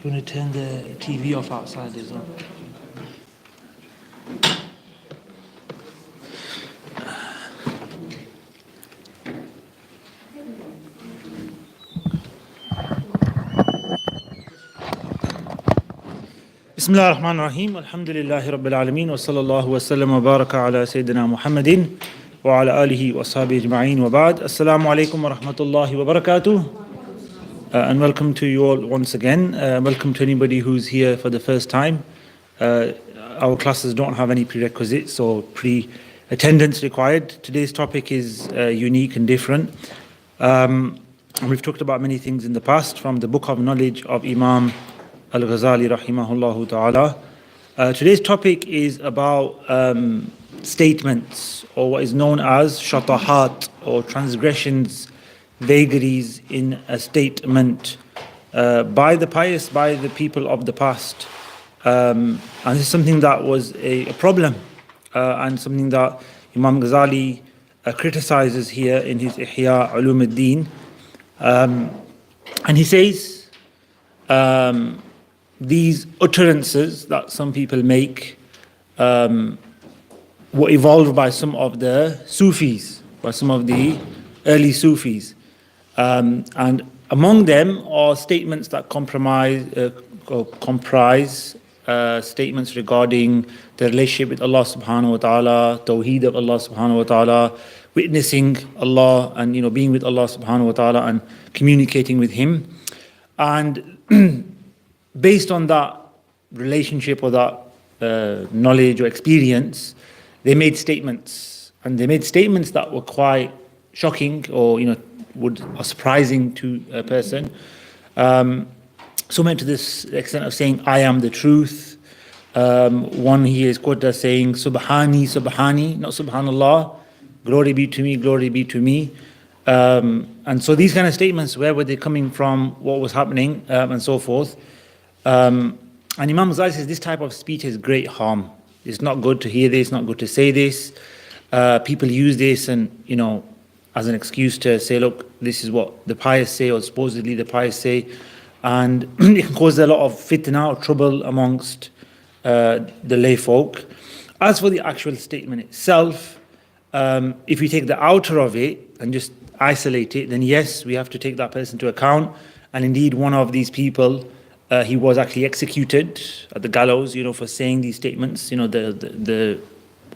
You want to turn the TV off outside as well? بسم الله الرحمن الرحيم الحمد لله رب العالمين وصلى الله وسلم وبارك على سيدنا محمد وعلى آله وصحبه أجمعين وبعد السلام عليكم ورحمة الله وبركاته. And welcome to you all once again. Welcome to anybody who's here for the first time. Our classes don't have any prerequisites or pre-attendance required. Today's topic is unique and different. We've talked about many things in the past from the book of knowledge of Imam Ghazali rahimahullah ta'ala. Today's topic is about statements, or what is known as shatahat, or transgressions, vagaries in a statement by the pious, by the people of the past. And this is something that was a problem and something that Imam Ghazali criticizes here in his Ihya Ulumuddin. And he says these utterances that some people make were evolved by some of the Sufis, by some of the early Sufis. And among them are statements that comprise statements regarding the relationship with Allah subhanahu wa ta'ala, tawheed of Allah subhanahu wa ta'ala, witnessing Allah and being with Allah subhanahu wa ta'ala and communicating with Him. And based on that relationship or that knowledge or experience, they made statements. And they made statements that were quite shocking or are surprising to a person. Some went to this extent of saying, I am the truth. One here is quoted as saying, Subhani, Subhani, not Subhanallah, glory be to me, glory be to me. And so these kind of statements, where were they coming from, what was happening, and so forth. And Imam Ghazali says this type of speech is great harm. It's not good to hear this, not good to say this. People use this and, as an excuse to say, look, this is what the pious say, or supposedly the pious say. And it can cause a lot of fitna or trouble amongst the lay folk. As for the actual statement itself, if we take the outer of it and just isolate it, then yes, we have to take that person to account. And indeed, one of these people, he was actually executed at the gallows, for saying these statements. The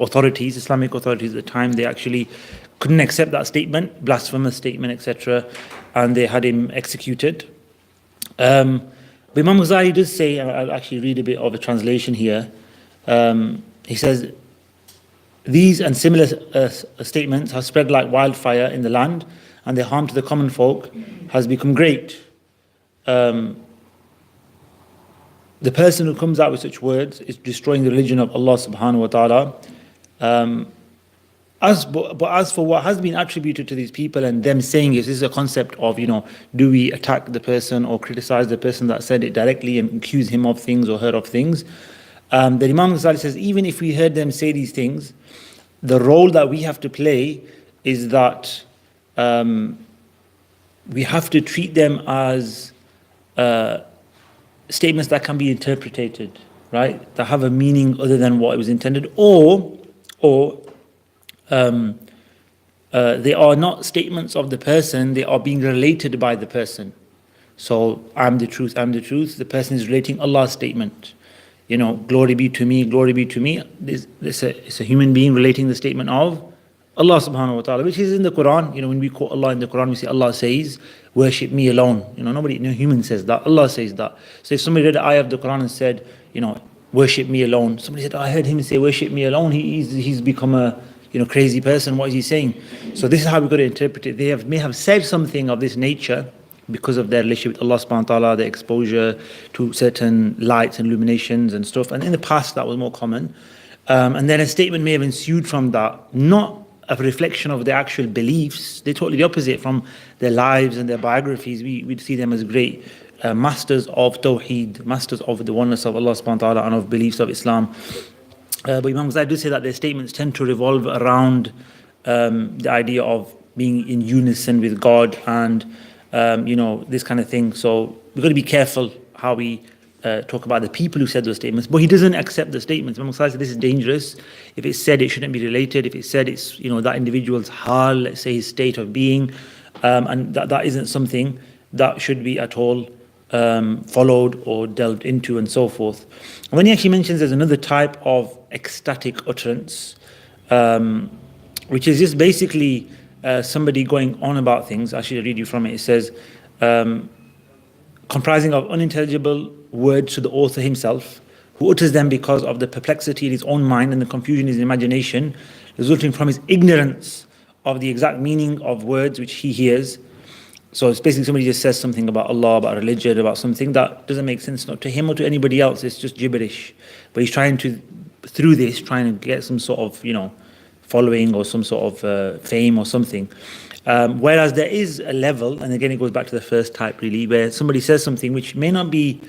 authorities, Islamic authorities at the time, they actually couldn't accept that statement, blasphemous statement, etc., and they had him executed. But Imam Ghazali does say, and I'll actually read a bit of a translation here. He says, these and similar statements have spread like wildfire in the land, and their harm to the common folk has become great. The person who comes out with such words is destroying the religion of Allah subhanahu wa ta'ala. As for what has been attributed to these people and them saying it, this is a concept of, do we attack the person or criticize the person that said it directly and accuse him of things or her of things. The Imam Ghazali says, even if we heard them say these things, the role that we have to play is that we have to treat them as statements that can be interpreted, right? That have a meaning other than what it was intended, or they are not statements of the person, they are being related by the person. So, I'm the truth, I'm the truth. The person is relating Allah's statement. Glory be to me, glory be to me. It's a human being relating the statement of Allah subhanahu wa ta'ala, which is in the Quran. When we quote Allah in the Quran, we say Allah says, worship me alone. No human says that. Allah says that. So if somebody read an ayah of the Quran and said, worship me alone. Somebody said, I heard him say worship me alone. He's become a crazy person. What is he saying? So this is how we've got to interpret it. They may have said something of this nature because of their relationship with Allah subhanahu wa ta'ala, their exposure to certain lights and illuminations and stuff. And in the past that was more common. And then a statement may have ensued from that, not a reflection of their actual beliefs. They're totally the opposite from their lives and their biographies. We'd see them as great masters of Tawheed, masters of the oneness of Allah subhanahu wa ta'ala and of beliefs of Islam. But Imam Ghazali do say that their statements tend to revolve around the idea of being in unison with God and this kind of thing. So we've got to be careful how we talk about the people who said those statements, but he doesn't accept the statements. Imam Ghazali said this is dangerous. If it's said, it shouldn't be related. If it's said, it's that individual's hal, let's say his state of being, and that isn't something that should be at all followed or delved into and so forth. And when he actually mentions there's another type of ecstatic utterance, which is just basically somebody going on about things. Actually, I'll read you from it. It says, comprising of unintelligible words to the author himself, who utters them because of the perplexity in his own mind and the confusion in his imagination, resulting from his ignorance of the exact meaning of words which he hears. So it's basically somebody just says something about Allah, about religion, about something that doesn't make sense, not to him or to anybody else. It's just gibberish. But he's trying to, through this, trying to get some sort of, following or some sort of fame or something. Whereas there is a level, and again it goes back to the first type really, where somebody says something which may not be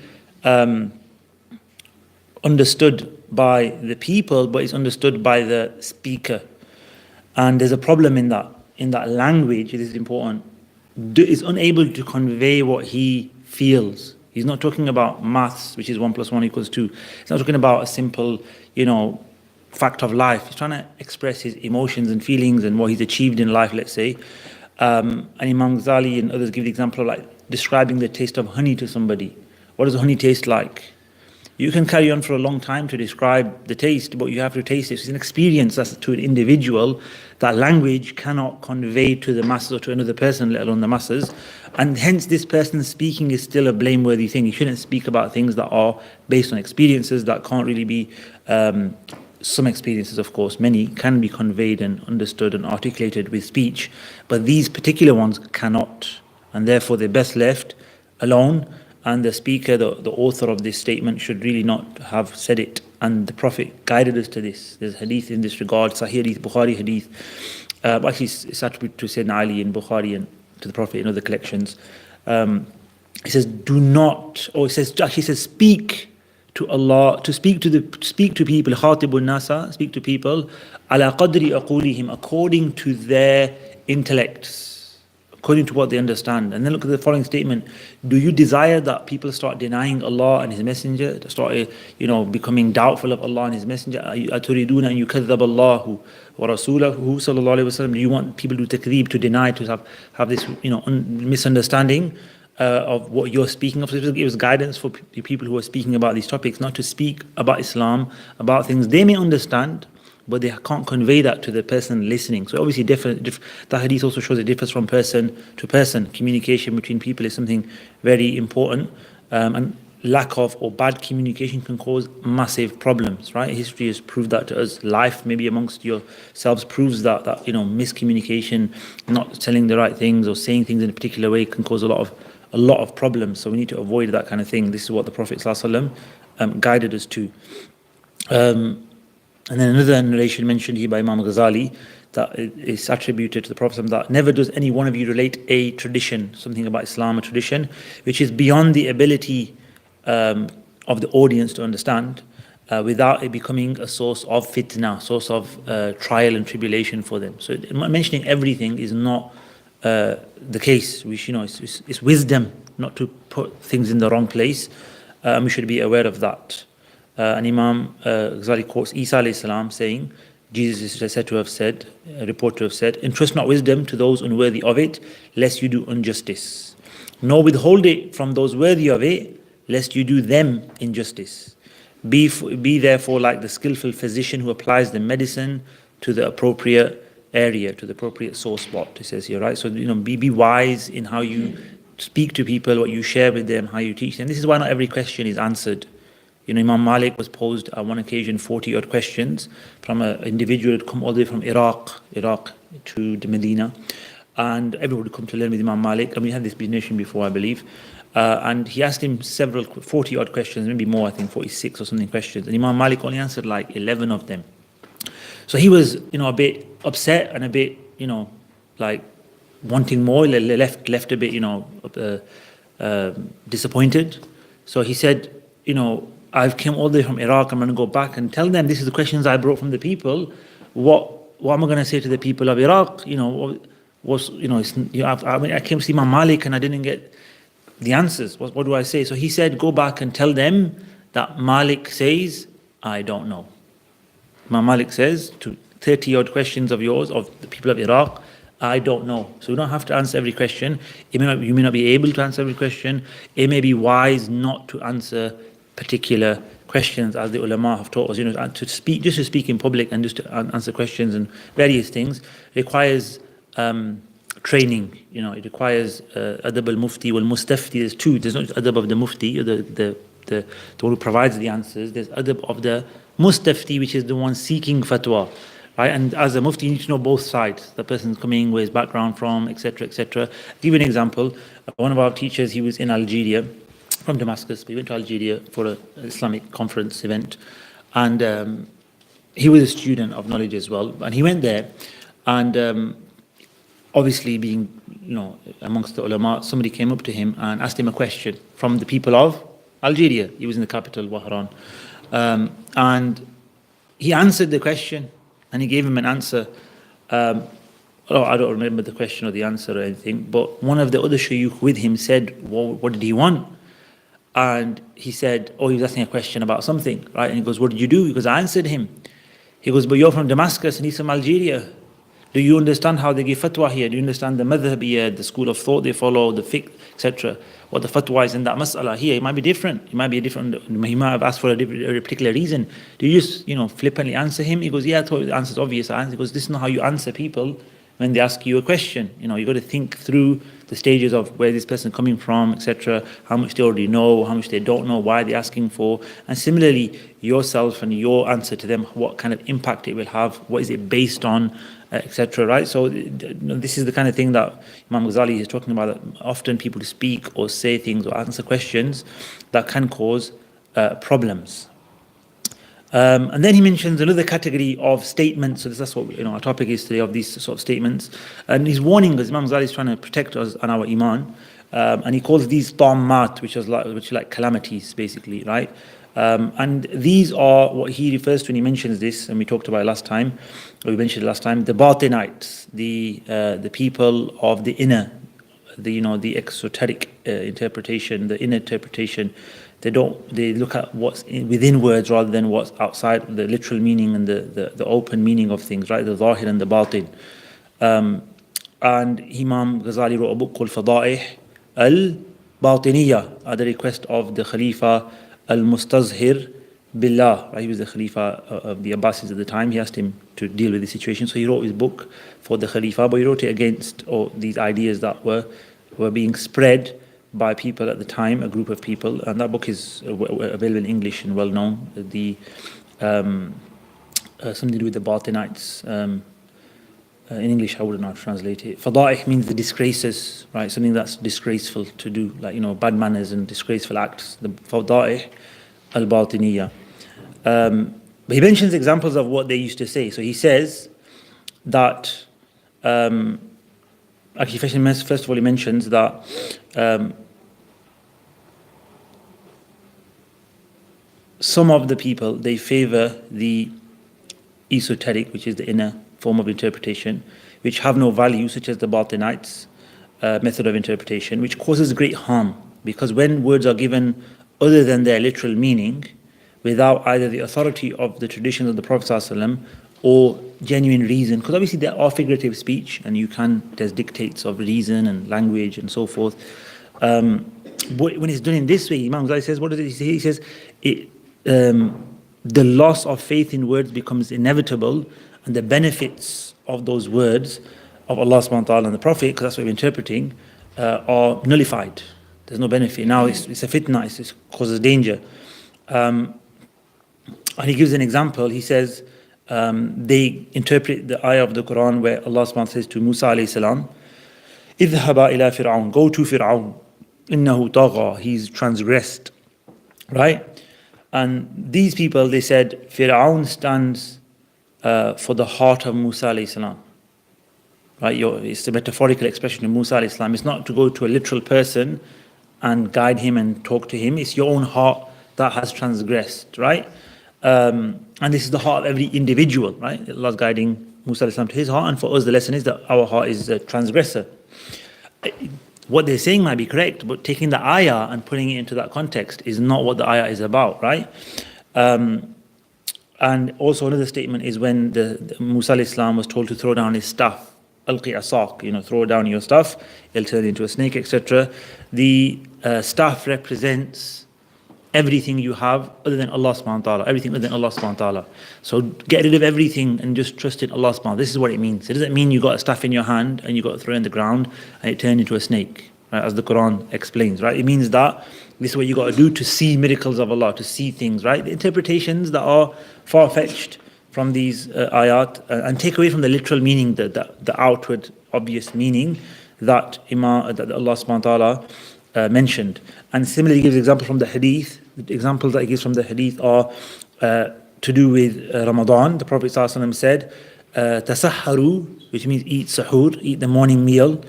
understood by the people, but is understood by the speaker. And there's a problem in that language. It is important. Is unable to convey what he feels. He's not talking about maths, which is 1 + 1 = 2. He's not talking about a simple, fact of life. He's trying to express his emotions and feelings and what he's achieved in life, let's say. And Imam Ghazali and others give the example of like describing the taste of honey to somebody. What does honey taste like? You can carry on for a long time to describe the taste, but you have to taste it. It's an experience that's to an individual that language cannot convey to the masses or to another person, let alone the masses. And hence this person speaking is still a blameworthy thing. You shouldn't speak about things that are based on experiences that can't really be, some experiences of course, many can be conveyed and understood and articulated with speech, but these particular ones cannot. And therefore they're best left alone. And the speaker, the author of this statement should really not have said it. And the Prophet guided us to this. There's hadith in this regard, Sahih hadith, Bukhari hadith. Actually, it's attributed to Sayyidina Ali in Bukhari and to the Prophet in other collections. He says, do not, or he says, speak to Allah, to speak to people, khatibun nasa, speak to people, ala qadri aqulihim, according to their intellects, according to what they understand. And then look at the following statement. Do you desire that people start denying Allah and His Messenger, to start becoming doubtful of Allah and His Messenger? أَتُرِيدُونَ أَن يُكَذَّبَ اللَّهُ وَرَسُولَهُ sallallahu alayhi wasallam? Do you want people to takdeeb, to deny, to have this misunderstanding of what you're speaking of? So it was guidance for people who are speaking about these topics, not to speak about Islam, about things they may understand, but they can't convey that to the person listening. So obviously that hadith also shows it differs from person to person. Communication between people is something very important, and lack of or bad communication can cause massive problems, right? History has proved that to us. Life, maybe amongst yourselves, proves that miscommunication, not telling the right things or saying things in a particular way can cause a lot of problems. So we need to avoid that kind of thing. This is what the Prophet ﷺ guided us to. And then another narration mentioned here by Imam Ghazali that is attributed to the Prophet that never does any one of you relate a tradition, something about Islam, a tradition, which is beyond the ability of the audience to understand, without it becoming a source of fitna, source of trial and tribulation for them. So mentioning everything is not the case. It's wisdom not to put things in the wrong place, and we should be aware of that. And Imam Ghazali quotes Isa alayhi salam saying, Jesus is said to have said, reported to have said, entrust not wisdom to those unworthy of it, lest you do injustice. Nor withhold it from those worthy of it, lest you do them injustice. Be therefore like the skillful physician who applies the medicine to the appropriate area, to the appropriate sore spot, it says here, right? So, be wise in how you speak to people, what you share with them, how you teach them. This is why not every question is answered. Imam Malik was posed on one occasion 40-odd questions from an individual who had come all the way from Iraq to the Medina, and everyone would come to learn with Imam Malik. And we had this nation before, I believe. And he asked him 40-odd questions, maybe more, I think 46 or something questions. And Imam Malik only answered like 11 of them. So he was, a bit upset and a bit, like wanting more, left a bit, disappointed. So he said, I've come all the way from Iraq. I'm going to go back and tell them this is the questions I brought from the people. What am I going to say to the people of Iraq? I came to see Imam Malik and I didn't get the answers. What do I say? So he said, go back and tell them that Malik says, I don't know. Imam Malik says to 30 odd questions of yours, of the people of Iraq, I don't know. So you don't have to answer every question. You may not be able to answer every question. It may be wise not to answer particular questions, as the ulama have taught us. Just to speak in public and just to answer questions and various things requires training. It requires adab al-mufti wal-mustafti. There's two. There's not just adab of the mufti, or the one who provides the answers. There's adab of the mustafti, which is the one seeking fatwa. Right? And as a mufti, you need to know both sides. The person's coming, where his background from, etc., etc. I'll give you an example. One of our teachers, he was in Algeria, from Damascus. We went to Algeria for an Islamic conference event, and he was a student of knowledge as well. And he went there, and obviously being, amongst the ulama, somebody came up to him and asked him a question from the people of Algeria. He was in the capital, Wahran, and he answered the question. And he gave him an answer. I don't remember the question or the answer or anything, but one of the other shuyukh with him said, well, what did he want? And he said, he was asking a question about something, right? And he goes, what did you do? He goes, I answered him. He goes, but you're from Damascus and he's from Algeria. Do you understand how they give fatwa here? Do you understand the madhab here, the school of thought they follow, the fiqh, etc.? What the fatwa is in that mas'ala here, it might be different. He might have asked for a particular reason. Do you just, flippantly answer him? He goes, yeah, I thought the answer's obvious. He goes, this is not how you answer people when they ask you a question. You got to think through the stages of where this person coming from, etc., how much they already know, how much they don't know, why they're asking for. And similarly, yourself and your answer to them, what kind of impact it will have, what is it based on, etc. Right? So this is the kind of thing that Imam Ghazali is talking about, that often people speak or say things or answer questions that can cause problems. And then he mentions another category of statements. So that's what our topic is today, of these sort of statements. And he's warning us. Imam Ghazali is trying to protect us and our iman. And he calls these tammat, which are like calamities, basically, right? And these are what he refers to when he mentions this, and we talked about it last time, or we mentioned it last time, the batinites, the people of the inner, the exoteric interpretation, the inner interpretation. They look at what's within words rather than what's outside, the literal meaning and the open meaning of things, right? The zahir and the batin. And Imam Ghazali wrote a book called Fada'ih al-Batiniyah at the request of the Khalifa al-Mustazhir Billah. Right? He was the Khalifa of the Abbasids at the time. He asked him to deal with the situation. So he wrote his book for the Khalifa, but he wrote it against these ideas that were being spread by people at the time, a group of people, and that book is available in English and well known. Something to do with the Batinites. In English, I wouldn't know how to translate it. Fada'ih means the disgraces, right? Something that's disgraceful to do, like bad manners and disgraceful acts. The Fada'ih al-Batiniyah. But he mentions examples of what they used to say. So he says that. Actually, first of all, he mentions that some of the people, they favor the esoteric, which is the inner form of interpretation, which have no value, such as the Batinites' method of interpretation, which causes great harm, because when words are given other than their literal meaning, without either the authority of the traditions of the Prophet ﷺ or genuine reason, because obviously there are figurative speech and there's dictates of reason and language and so forth. But when it's done in this way, Imam Ghazali says, what does he say? He says, the loss of faith in words becomes inevitable, and the benefits of those words of Allah subhanahu wa ta'ala and the Prophet, because that's what we're interpreting, are nullified. There's no benefit. Now it's a fitna, it causes danger. And he gives an example. He says, they interpret the ayah of the Quran where Allah subhanahu wa ta'ala says to Musa alayhi salam, اذهبا إلى فرعون, go to Fir'aun, إنه طغى, he's transgressed, right? And these people, they said, Fir'aun stands for the heart of Musa alayhi salam, right? It's a metaphorical expression of Musa alayhi salam. It's not to go to a literal person and guide him and talk to him. It's your own heart that has transgressed, right? And this is the heart of every individual, right? Allah's guiding Musa alayhi salam to his heart, and for us the lesson is that our heart is a transgressor. what they're saying might be correct, but taking the ayah and putting it into that context is not what the ayah is about, right? And also another statement is when the Musa alayhi salam was told to throw down his staff, alqi asaq, throw down your stuff, it'll turn into a snake, etc. The staff represents everything you have other than Allah subhanahu wa ta'ala, everything other than Allah subhanahu wa ta'ala. So get rid of everything and just trust in Allah subhanahu wa ta'ala. This is what it means. It doesn't mean you got a staff in your hand and you got to throw it in the ground and it turned into a snake, right? As the Quran explains, right? It means that this is what you got to do to see miracles of Allah, to see things, right? The interpretations that are far-fetched from these ayat and take away from the literal meaning, the outward obvious meaning that that Allah subhanahu wa ta'ala mentioned. And similarly, he gives examples from the hadith. The examples that he gives from the hadith are to do with Ramadan. The Prophet ﷺ said, "Tasahharu," which means eat sahur, eat the morning meal.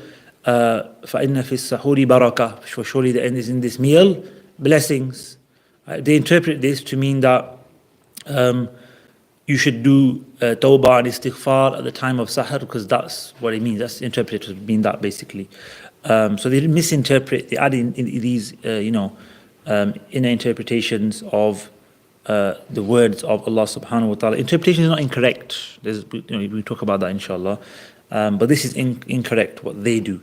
فَإِنَّ فِي السَّحُورِ بَرَكَةٌ, for surely there is in this meal blessings. They interpret this to mean that you should do tawbah and istighfar at the time of sahur, because that's what it means. That's interpreted to mean that basically. So they misinterpret, they add in these, inner interpretations of the words of Allah subhanahu wa ta'ala. Interpretation is not incorrect. We talk about that inshallah. But this is incorrect, what they do.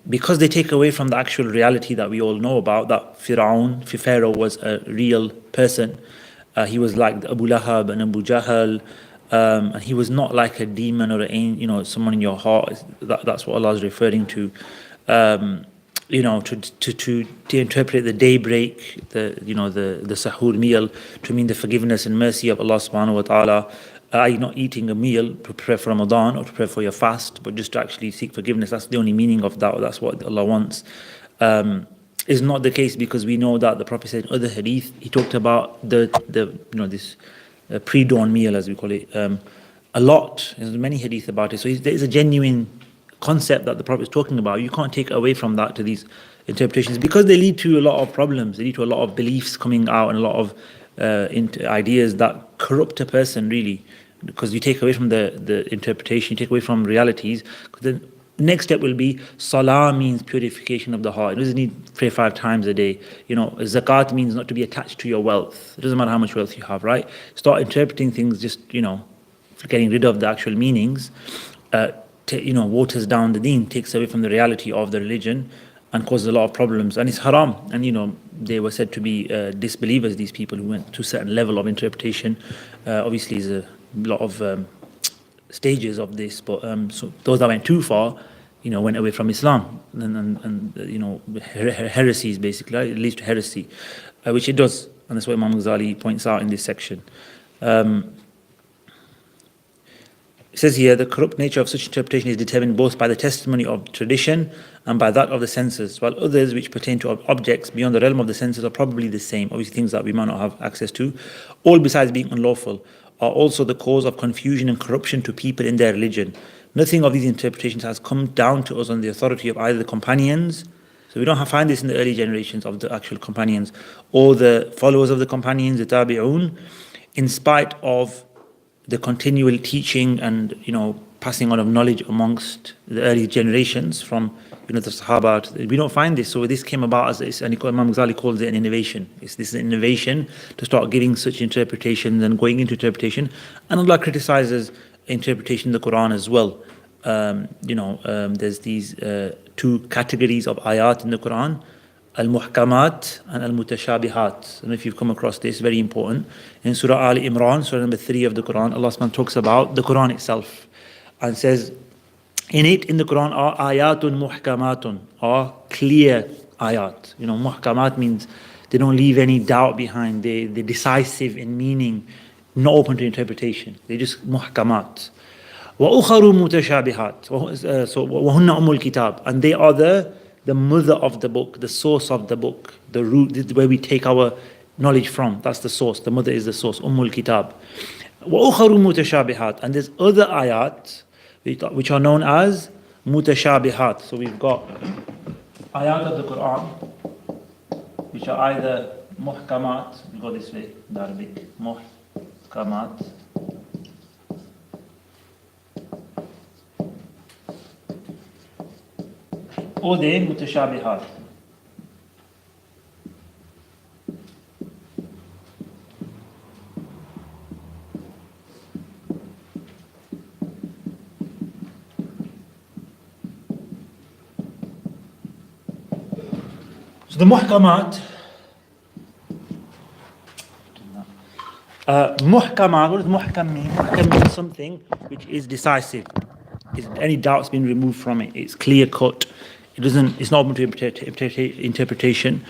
Because they take away from the actual reality that we all know about, that Pharaoh was a real person. He was like Abu Lahab and Abu Jahl. And he was not like a demon or someone in your heart. That's what Allah is referring to. To interpret the daybreak, the sahur meal, to mean the forgiveness and mercy of Allah subhanahu wa ta'ala. Not eating a meal to prepare for Ramadan or to prepare for your fast, but just to actually seek forgiveness. That's the only meaning of that. That's what Allah wants. Is not the case, because we know that the Prophet said in other hadith, he talked about this pre-dawn meal, as we call it, a lot. There's many hadith about it. So there is a genuine concept that the Prophet is talking about. You can't take away from that to these interpretations, because they lead to a lot of problems. They lead to a lot of beliefs coming out and a lot of ideas that corrupt a person, really, because you take away from the interpretation, you take away from realities. The next step will be salah means purification of the heart. It doesn't need pray 5 times a day. Zakat means not to be attached to your wealth. It doesn't matter how much wealth you have, right? Start interpreting things, just getting rid of the actual meanings. Waters down the deen, takes away from the reality of the religion, and causes a lot of problems. And it's haram. And they were said to be disbelievers, these people who went to a certain level of interpretation. Obviously, there's a lot of stages of this, but so those that went too far, went away from Islam, and heresies basically, right? It leads to heresy, which it does, and that's what Imam Ghazali points out in this section. It says here, the corrupt nature of such interpretation is determined both by the testimony of tradition and by that of the senses, while others which pertain to objects beyond the realm of the senses are probably the same, obviously things that we might not have access to, all besides being unlawful, are also the cause of confusion and corruption to people in their religion. Nothing of these interpretations has come down to us on the authority of either the companions, so we don't find this in the early generations of the actual companions, or the followers of the companions, the tabi'un, in spite of the continual teaching and passing on of knowledge amongst the early generations from the Sahaba. We don't find this, so this came about as and Imam Ghazali calls it an innovation. This is an innovation to start giving such interpretations and going into interpretation. And Allah criticizes interpretation of the Quran as well. There's these 2 categories of ayat in the Quran: al-muhkamat and al-mutashabihat. I don't know if you've come across this, very important. In Surah Ali Imran, Surah number 3 of the Quran, Allah subhanahu talks about the Quran itself and says, in the Quran are ayatun muhkamatun, are clear ayat. Muhkamat means they don't leave any doubt behind. They're decisive in meaning, not open to interpretation. They're just muhkamat. وَأُخَرُ مُتَشَابِهَاتٍ وَهُنَّ أُمُّ الْكِتَابِ, and they are the mother of the book, the source of the book, the root, where we take our knowledge from. That's the source. The mother is the source. Ummul Kitab. وَأُخَرُ مُتَشَابِهَاتٍ, and there's other ayat which are known as mutashabihat. So we've got ayat of the Quran which are either muhkamat, we go this way in Arabic, muhkamat, or they're mutashabihat. So the muhkamat, muhkamat, what does muhkam mean? Muhkam means something which is decisive. Any doubt's been removed from it. It's clear cut. It's not open to interpretation.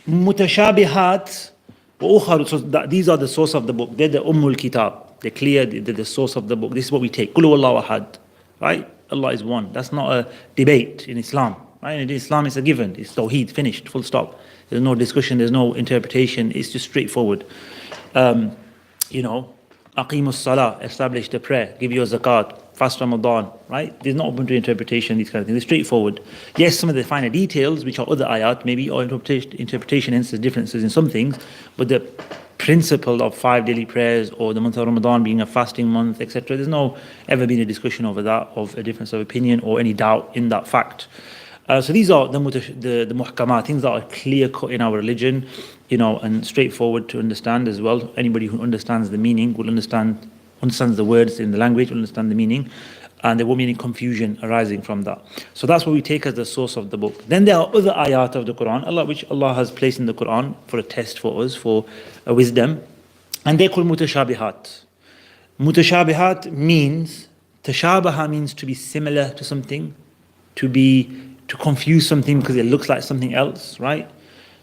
Mutashabihat, so these are the source of the book. They're the Ummul Kitab. They're clear. They're the source of the book. This is what we take. Qul huwallahu ahad. Right? Allah is one. That's not a debate in Islam. Right? In Islam, it's a given. It's tawheed, finished, full stop. There's no discussion. There's no interpretation. It's just straightforward. Aqimus salah, establish the prayer, give your zakat, fast Ramadan, right? There's not open to interpretation, these kind of things. They're straightforward. Yes, some of the finer details, which are other ayat, maybe, or interpretation, hence there's differences in some things, but the principle of 5 daily prayers or the month of Ramadan being a fasting month, etc., there's no ever been a discussion over that, of a difference of opinion or any doubt in that fact. So these are the muhkamat, things that are clear cut in our religion, and straightforward to understand as well. Anybody who understands the meaning will understands the words in the language, will understand the meaning, and there won't be any confusion arising from that. So that's what we take as the source of the book. Then there are other ayat of the Quran, which Allah has placed in the Quran for a test for us, for a wisdom, and they're called mutashabihat. Mutashabihat means, tashabaha means to be similar to something, to confuse something because it looks like something else, right?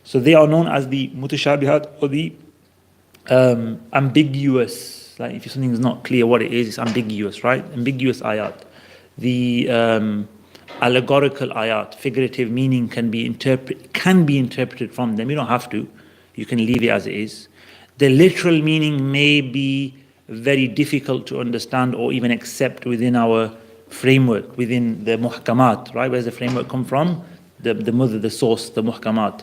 So they are known as the mutashabihat, or the ambiguous. Like if something is not clear what it is, it's ambiguous, right? Ambiguous ayat. The allegorical ayat, figurative meaning can be interpreted from them. You don't have to. You can leave it as it is. The literal meaning may be very difficult to understand or even accept within our framework, within the muhkamat, right? Where does the framework come from? The source, the muhkamat.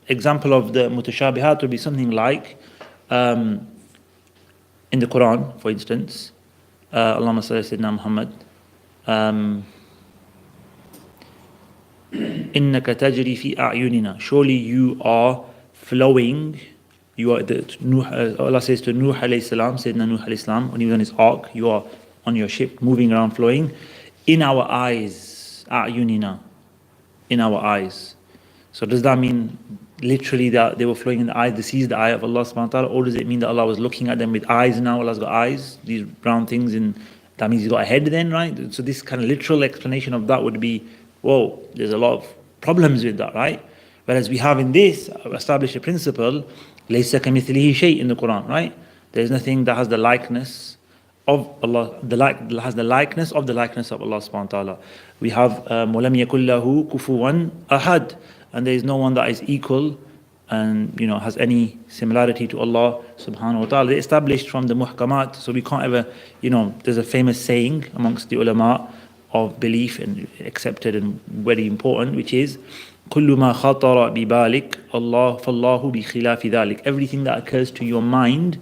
Example of the mutashabihat would be something like in the Quran, for instance, Allahumma salli sayyidina Muhammad, innaka tajri fi a'yunina, surely you are flowing, Allah says to Nuh alayhi salam, Sayyidina Nuh alayhi salam, when he was on his ark, you are on your ship, moving around, flowing, in our eyes, a'yunina, in our eyes. So does that mean literally that they were flowing in the eye, the sea is the eye of Allah subhanahu wa ta'ala, or does it mean that Allah was looking at them with eyes now? Allah's got eyes, these brown things, and that means he's got a head then, right? So this kind of literal explanation of that would be, whoa, there's a lot of problems with that, right? Whereas we have in this established a principle, laysa kamithlihi shay in the Quran, right? There's nothing that has the likeness of Allah, has the likeness of Allah subhanahu wa ta'ala. We have وَلَمْ يَكُنْ لَهُ كُفُوًا أَحَدٍ, and there is no one that is equal and has any similarity to Allah subhanahu wa ta'ala. They're established from the muhkamat, so we can't ever, there's a famous saying amongst the ulama of belief and accepted and very important, which is كُلُّ مَا خَطَرَ بِبَالِكَ اللَّهُ فَاللَّهُ بِخِلَافِ ذَلِكَ. Everything that occurs to your mind,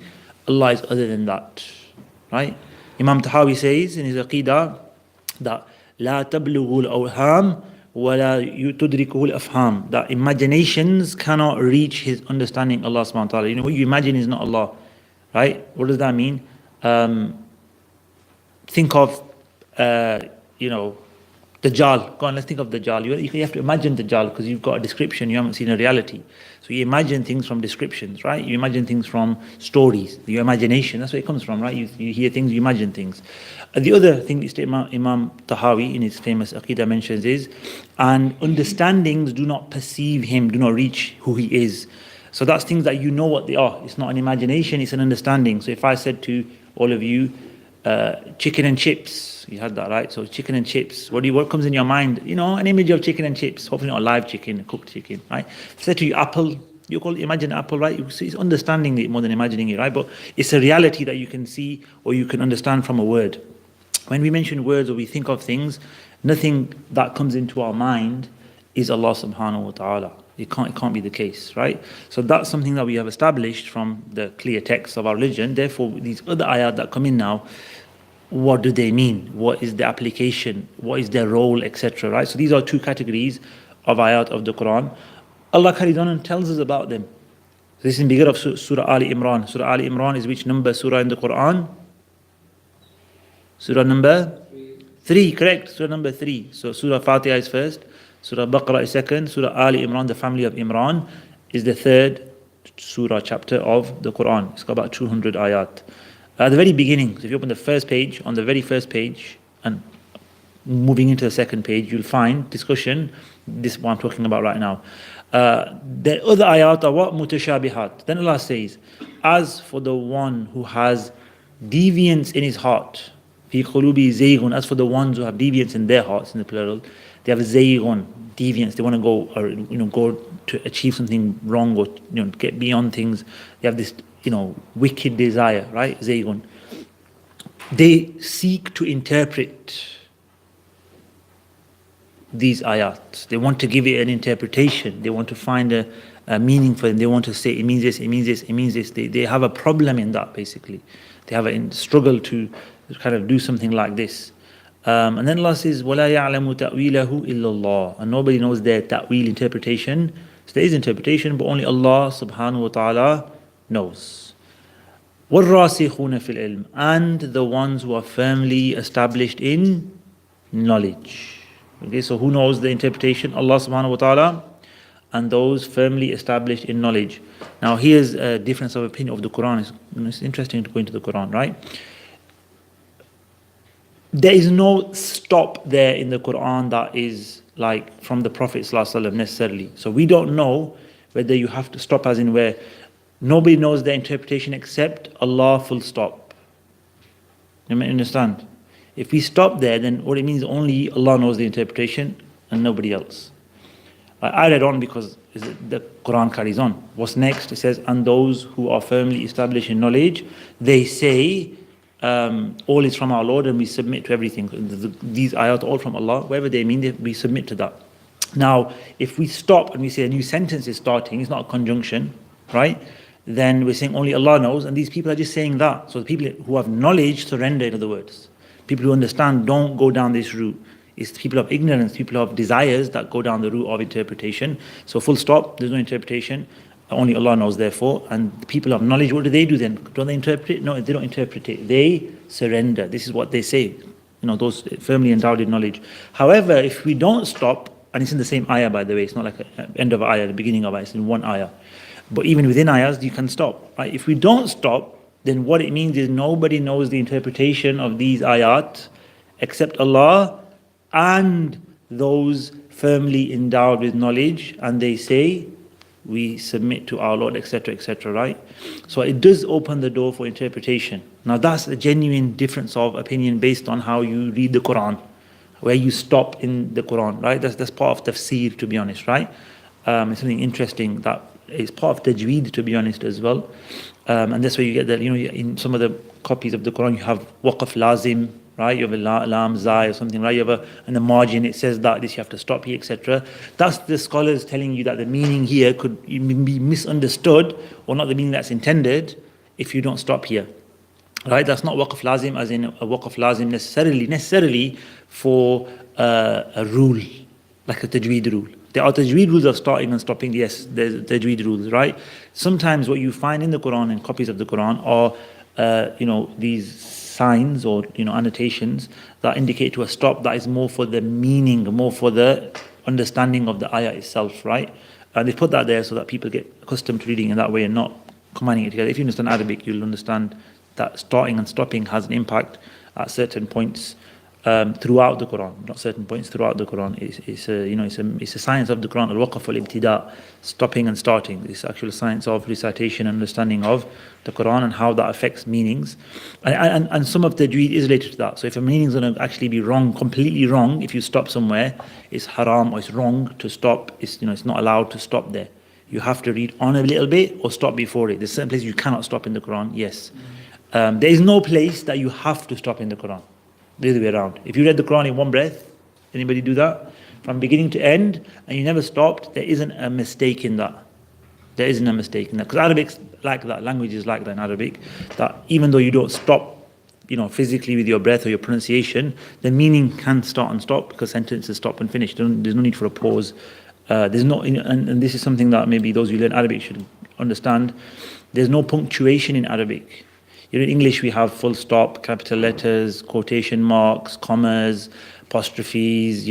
Allah is other than that. Right? Imam Tahawi says in his Aqidah that لا تبلغ الأوهام ولا تدركه الأفهام, that imaginations cannot reach his understanding Allah subhanahu wa ta'ala. What you imagine is not Allah. Right? What does that mean? Think of Dajjal. Go on, let's think of Dajjal. You have to imagine Dajjal because you've got a description, you haven't seen a reality. So you imagine things from descriptions, right? You imagine things from stories, your imagination, that's where it comes from, right? You hear things, you imagine things. The other thing is Imam Tahawi in his famous Aqidah mentions is, and understandings do not perceive him, do not reach who he is. So that's things that you know what they are. It's not an imagination, it's an understanding. So if I said to all of you, chicken and chips, you had that, right? So chicken and chips, what comes in your mind? An image of chicken and chips, hopefully not live chicken, cooked chicken, right? If I said to you apple, you imagine apple, right? It's understanding it more than imagining it, right? But it's a reality that you can see or you can understand from a word. When we mention words or we think of things, nothing that comes into our mind is Allah subhanahu wa ta'ala. It can't be the case, right? So that's something that we have established from the clear text of our religion. Therefore, these other ayat that come in now, what do they mean? What is the application? What is their role, etc. Right? So these are two categories of ayat of the Quran. Allah carries on and tells us about them. This is in the beginning of Surah Ali Imran. Surah Ali Imran is which number surah in the Quran? Surah number 3, correct? Surah number 3. So Surah Fatiha is first, Surah Baqarah is second, Surah Ali Imran, the family of Imran, is the third surah chapter of the Quran. It's got about 200 ayat. At the very beginning, so if you open the first page, on the very first page, and moving into the second page, you'll find discussion, this is what I'm talking about right now. The other ayat are what? Mutashabihat. Then Allah says, as for the one who has deviance in his heart, fi qulubi zaygun, as for the ones who have deviance in their hearts, in the plural, they have zaygun, deviance, they want to go, or go to achieve something wrong, or get beyond things. They have this wicked desire, right? Zaygun. They seek to interpret these ayat. They want to give it an interpretation. They want to find a meaning for them. They want to say it means this, it means this, it means this. They have a problem in that, basically. They have a struggle to kind of do something like this. And then Allah says, وَلَا يَعْلَمُ تَأْوِيلَهُ إِلَّا اللَّهُ. And nobody knows their ta'wil, interpretation. So there is interpretation, but only Allah subhanahu wa ta'ala knows. وَالرَّاسِخُونَ فِي الْعِلْمِ. And the ones who are firmly established in knowledge. Okay, so who knows the interpretation? Allah subhanahu wa ta'ala, and those firmly established in knowledge. Now here's a difference of opinion of the Quran. It's interesting to go into the Quran, right? There is no stop there in the Quran that is like from the Prophet ﷺ necessarily. So we don't know whether you have to stop, as in where nobody knows the interpretation except Allah, full stop. You may understand? If we stop there, then what it means, only Allah knows the interpretation and nobody else. I read on because the Quran carries on. What's next? It says, and those who are firmly established in knowledge, they say, all is from our Lord and we submit to everything. These ayat are all from Allah. Whatever they mean, we submit to that. Now, if we stop and we say a new sentence is starting, it's not a conjunction, right? Then we're saying only Allah knows, and these people are just saying that. So the people who have knowledge surrender, in other words. People who understand don't go down this route. It's people of ignorance, people of desires that go down the route of interpretation. So full stop, there's no interpretation. Only Allah knows, therefore. And the people of knowledge, what do they do then? Don't they interpret it? No, they don't interpret it. They surrender. This is what they say. Those firmly endowed in knowledge. However, if we don't stop, and it's in the same ayah, by the way, it's not like an end of ayah, the beginning of ayah, it's in one ayah. But even within ayahs, you can stop. Right? If we don't stop, then what it means is nobody knows the interpretation of these ayat except Allah and those firmly endowed with knowledge, and they say, we submit to our Lord, etc., etc., right? So it does open the door for interpretation. Now that's a genuine difference of opinion based on how you read the Quran, where you stop in the Quran, right? That's part of tafsir, to be honest, right? It's something interesting that is part of tajweed, to be honest, as well. And that's where you get that, in some of the copies of the Quran, you have waqf lazim, right? You have a lam, zai, or something, right? You have in the margin, it says that this, you have to stop here, etc. That's the scholars telling you that the meaning here could be misunderstood, or not the meaning that's intended, if you don't stop here. Right? That's not waqf lazim as in a waqf lazim necessarily for a rule, like a tajweed rule. There are tajweed rules of starting and stopping. Yes, there's tajweed rules, right? Sometimes what you find in the Quran and copies of the Quran are, these signs or, annotations that indicate to a stop that is more for the meaning, more for the understanding of the ayah itself, right? And they put that there so that people get accustomed to reading in that way and not combining it together. If you understand Arabic, you'll understand that starting and stopping has an impact at certain points throughout the Quran, not certain points throughout the Quran. It's a science of the Quran, al-waqf wal-ibtida, stopping and starting. It's actual science of recitation and understanding of the Quran and how that affects meanings. And some of the tajweed is related to that. So if a meaning is going to actually be wrong, completely wrong, if you stop somewhere, it's haram or it's wrong to stop. It's not allowed to stop there. You have to read on a little bit or stop before it. There's certain places you cannot stop in the Quran, yes. There is no place that you have to stop in the Quran. The other way around. If you read the Quran in one breath, anybody do that? From beginning to end, and you never stopped, there isn't a mistake in that. There isn't a mistake in that. Because Arabic's like that, language is like that in Arabic, that even though you don't stop physically with your breath or your pronunciation, the meaning can start and stop because sentences stop and finish. There's no need for a pause. There's no, and this is something that maybe those who learn Arabic should understand. There's no punctuation in Arabic. In English, we have full stop, capital letters, quotation marks, commas, apostrophes,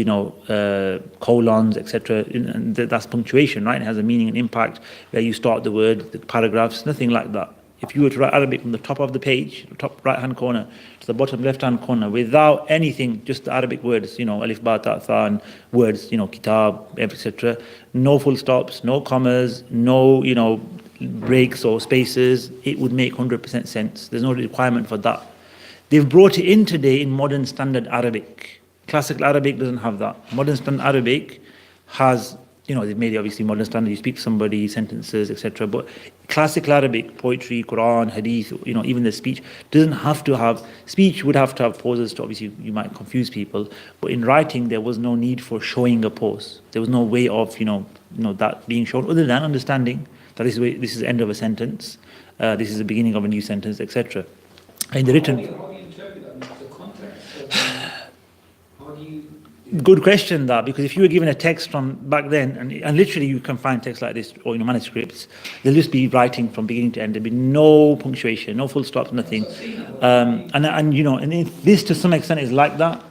colons, etc. And that's punctuation, right? It has a meaning and impact where you start the word, the paragraphs, nothing like that. If you were to write Arabic from the top of the page, the top right-hand corner, to the bottom left-hand corner, without anything, just the Arabic words, alif, ba, ta, tha, and words, kitab, etc. No full stops, no commas, no, breaks or spaces, it would make 100% sense. There's no requirement for that. They've brought it in today in modern standard Arabic. Classical Arabic doesn't have that. Modern standard Arabic has, they've made it obviously modern standard, you speak to somebody, sentences, etc. But classical Arabic, poetry, Quran, hadith, even the speech, doesn't have to have, speech would have to have pauses to obviously, you might confuse people. But in writing, there was no need for showing a pause. There was no way of, that being shown, other than understanding that this is the end of a sentence, this is the beginning of a new sentence, etc. In the written... How do you interpret that? The context? How do you... Good question, that, because if you were given a text from back then, and literally you can find text like this, or manuscripts, they'll just be writing from beginning to end. There'll be no punctuation, no full stops, nothing. And this to some extent is like that.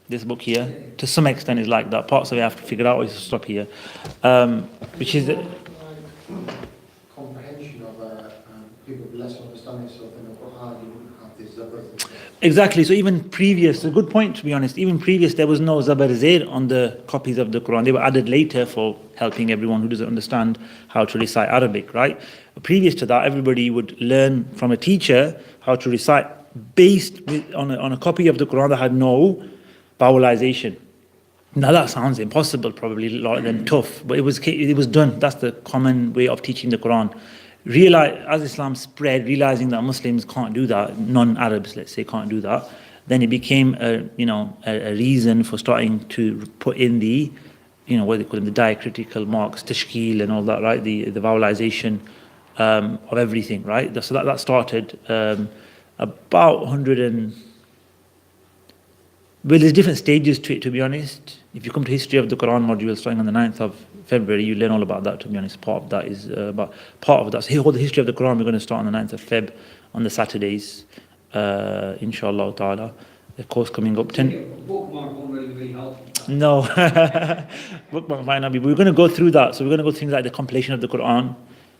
This book here, to some extent, is like that. Parts of it I have to figure out, or just stop here, which is. Comprehension of people with less understanding stuff in the Quran, you wouldn't have this zabr. Exactly. So even previous, a good point to be honest. Even previous, there was no zabar zair on the copies of the Quran. They were added later for helping everyone who doesn't understand how to recite Arabic. Right. Previous to that, everybody would learn from a teacher how to recite based on a copy of the Quran that had no vowelization. Now that sounds impossible, probably a lot than tough, but it was done. That's the common way of teaching the Quran. As Islam spread, realizing that Muslims can't do that, non-Arabs, let's say, can't do that, then it became a reason for starting to put in the, what they call them, the diacritical marks, tashkil and all that, right? The vowelization of everything, right? So that started about 100 and. Well, there's different stages to it, to be honest. If you come to history of the Quran module starting on the 9th of February, you learn all about that, to be honest. Part of that is part of that. So the history of the Quran, we're going to start on the 9th of Feb on the Saturdays, inshallah ta'ala. The course coming up. Bookmark won't really help. No, bookmark might not be. But we're going to go through that. So we're going to go through things like the compilation of the Quran.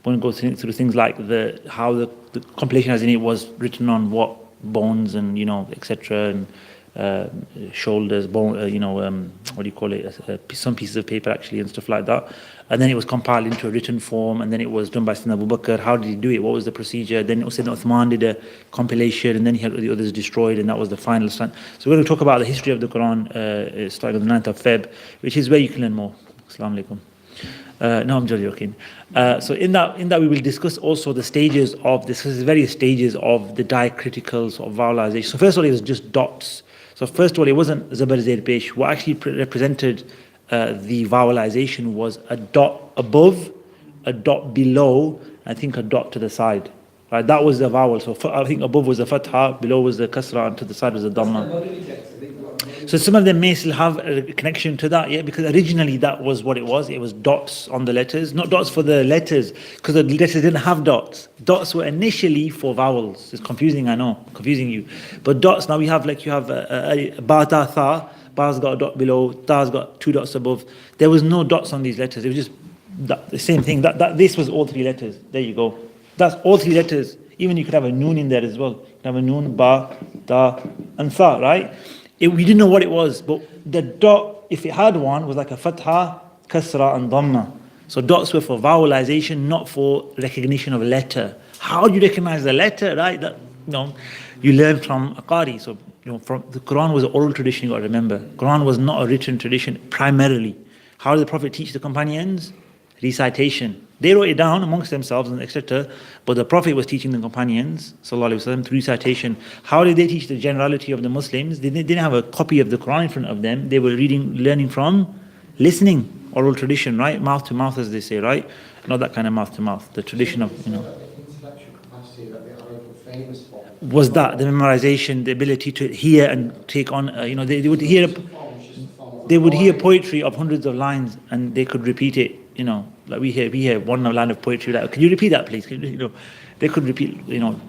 We're going to go through things like how the compilation as in it was written on what bones and, etc. and shoulders, bone, what do you call it? Some pieces of paper actually and stuff like that. And then it was compiled into a written form, and then it was done by Sayyidina Abu Bakr. How did he do it? What was the procedure? Then Sayyidina Uthman did a compilation, and then he had the others destroyed, and that was the final stand. So we're going to talk about the history of the Quran starting on the 9th of Feb, which is where you can learn more. Assalamu alaikum. No, I'm just joking. So in that we will discuss also the stages of this. There's various stages of the diacriticals of vowelization. So first of all, it was just dots. So first of all, it wasn't zabar zair pesh. What actually represented the vowelization was a dot above, a dot below, I think a dot to the side. Right, that was the vowel. So I think above was the fatha, below was the kasra, and to the side was the dhamma. So some of them may still have a connection to that, yeah, because originally that was what it was. It was dots on the letters, not dots for the letters, because the letters didn't have dots. Dots were initially for vowels. It's confusing, I know, confusing you. But dots, now we have you have ba, ta, tha. Ba's got a dot below, ta's got 2 dots above. There was no dots on these letters. It was just the same thing. This was all 3 letters. There you go. That's all 3 letters. Even you could have a noon in there as well. You could have a noon, ba, ta, and tha, right? We didn't know what it was, but the dot, if it had one, was like a fatha, kasra, and dhamma. So dots were for vowelization, not for recognition of a letter. How do you recognize the letter, right? You learn from a qari. So, from the Quran was an oral tradition, you got to remember. Quran was not a written tradition primarily. How did the Prophet teach the companions? Recitation. They wrote it down amongst themselves and etc. But the Prophet was teaching the companions, sallallahu alaihi wasallam, through recitation. How did they teach the generality of the Muslims? They didn't have a copy of the Quran in front of them. They were learning from listening, oral tradition, right? Mouth to mouth, as they say, right? Not that kind of mouth to mouth. The tradition of, The intellectual capacity that the Arabs were famous for. was that the memorization, the ability to hear and take on, they would hear, they would hear poetry of hundreds of lines and they could repeat it, like we hear one line of poetry, like, can you repeat that please? They could repeat,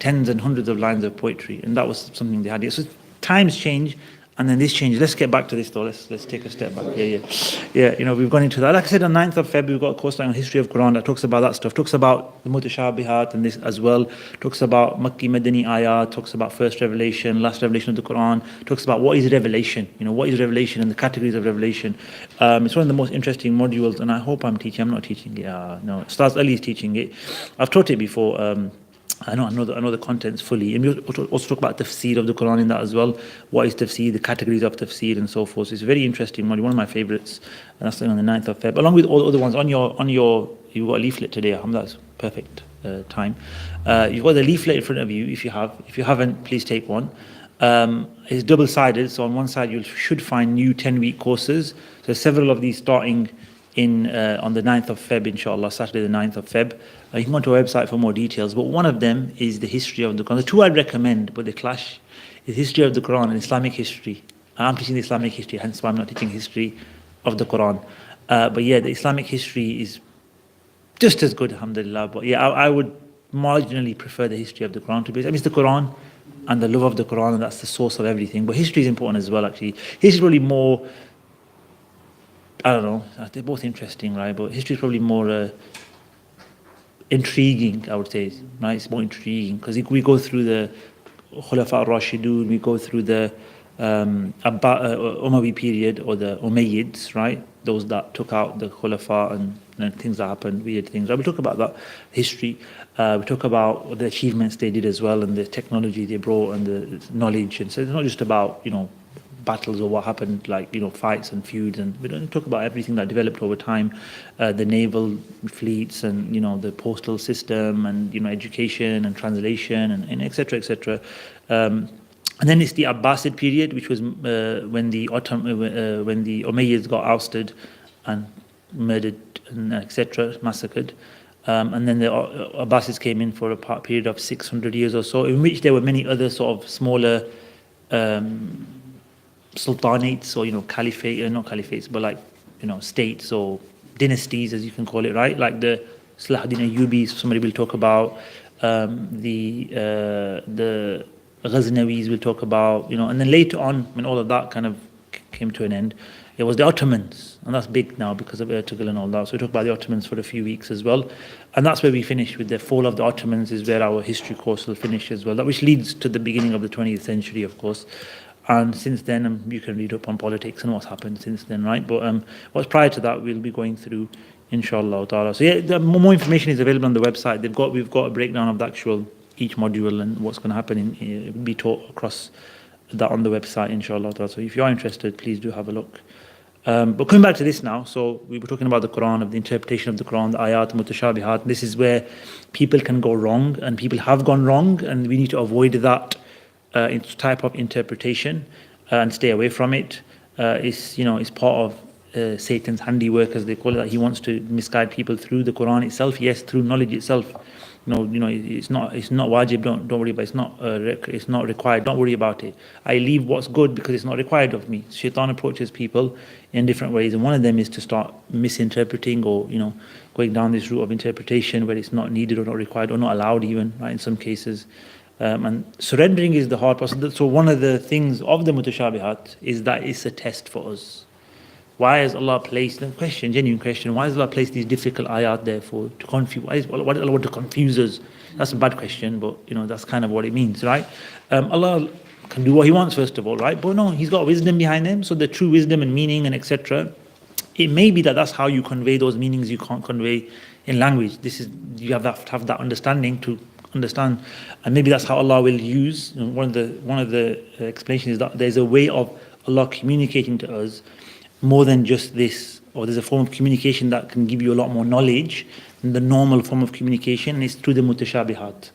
tens and hundreds of lines of poetry, and that was something they had. So times change, and then this changes. Let's get back to this though. Let's take a step back. Yeah. We've gone into that. Like I said, on 9th of Feb, we've got a course on history of Quran that talks about that stuff. Talks about the mutashabihat and this as well. Talks about Makki Madani ayat. Talks about first revelation, last revelation of the Quran. Talks about what is revelation. What is revelation and the categories of revelation. It's one of the most interesting modules, and I hope I'm teaching. I'm not teaching it. No, Ustaz Ali is teaching it. I've taught it before. I know the contents fully, and we also talk about tafsir of the Quran in that as well. What is tafsir, the categories of tafsir, and so forth. So it's a very interesting module, one of my favorites, and that's on the 9th of Feb. Along with all the other ones on your you've got a leaflet today. That's perfect time. You've got the leaflet in front of you. If you haven't, please take one. It's double-sided, so on one side you should find new 10-week courses. So several of these starting on the 9th of Feb, inshallah, Saturday the 9th of Feb. You can go to our website for more details, but one of them is the history of the Quran. The two I'd recommend, but they clash, is history of the Quran and Islamic history. I'm teaching the Islamic history, hence why I'm not teaching history of the Quran. But yeah, the Islamic history is just as good, alhamdulillah. But yeah, I would marginally prefer the history of the Quran to be. It's the Quran and the love of the Quran, and that's the source of everything. But history is important as well, actually. History is probably more, I don't know, they're both interesting, right? But history is probably more intriguing, I would say, right? It's more intriguing because we go through the Khulafa al-Rashidun, we go through the Umayyi period, or the Umayyids, right? Those that took out the Khulafa and things that happened, weird things. Right? We talk about that history. We talk about the achievements they did as well, and the technology they brought, and the knowledge. And so it's not just about battles or what happened, like fights and feuds, and we don't talk about everything that developed over time, the naval fleets, and the postal system, and education and translation, and etc. And then it's the Abbasid period, which was when the Umayyads got ousted and murdered and etc. massacred. And then the Abbasids came in for a period of 600 years or so, in which there were many other sort of smaller sultanates, or caliphate, not caliphates, but like states or dynasties, as you can call it, right? Like the Salahuddin Ayyubis, somebody will talk about, the Ghaznawis will talk about, and then later on, when all of that kind of came to an end, it was the Ottomans, and that's big now because of Ertugrul and all that. So we talk about the Ottomans for a few weeks as well, and that's where we finish with the fall of the Ottomans, is where our history course will finish as well. That which leads to the beginning of the 20th century, of course. And since then, you can read up on politics and what's happened since then, right? But what's prior to that, we'll be going through, inshallah ta'ala. So yeah, more information is available on the website. We've got a breakdown of the actual each module and what's going to happen. It will be taught across that on the website, inshallah ta'ala. So if you are interested, please do have a look. But coming back to this now, so we were talking about the Quran, of the interpretation of the Quran, the ayat, mutashabihat. This is where people can go wrong, and people have gone wrong, and we need to avoid that type of interpretation and stay away from it. It's part of Satan's handiwork, as they call it. That he wants to misguide people through the Quran itself. Yes, through knowledge itself. It's not wajib. Don't worry about it. It's not required. Don't worry about it. I leave what's good because it's not required of me. Shaitan approaches people in different ways, and one of them is to start misinterpreting, or going down this route of interpretation where it's not needed or not required or not allowed even, right, in some cases. And surrendering is the hard part. So one of the things of the mutashabihat is that it's a test for us. Why has Allah placed, genuine question, why has Allah placed these difficult ayat there to confuse? Why does Allah want to confuse us? That's a bad question, but that's kind of what it means, right? Allah can do what He wants, first of all, right? But no, He's got wisdom behind them, so the true wisdom and meaning and etc. It may be that that's how you convey those meanings you can't convey in language. You have to have that understanding to understand, and maybe that's how Allah will use. One of the explanations is that there's a way of Allah communicating to us more than just this, or there's a form of communication that can give you a lot more knowledge than the normal form of communication, and it's through the mutashabihat.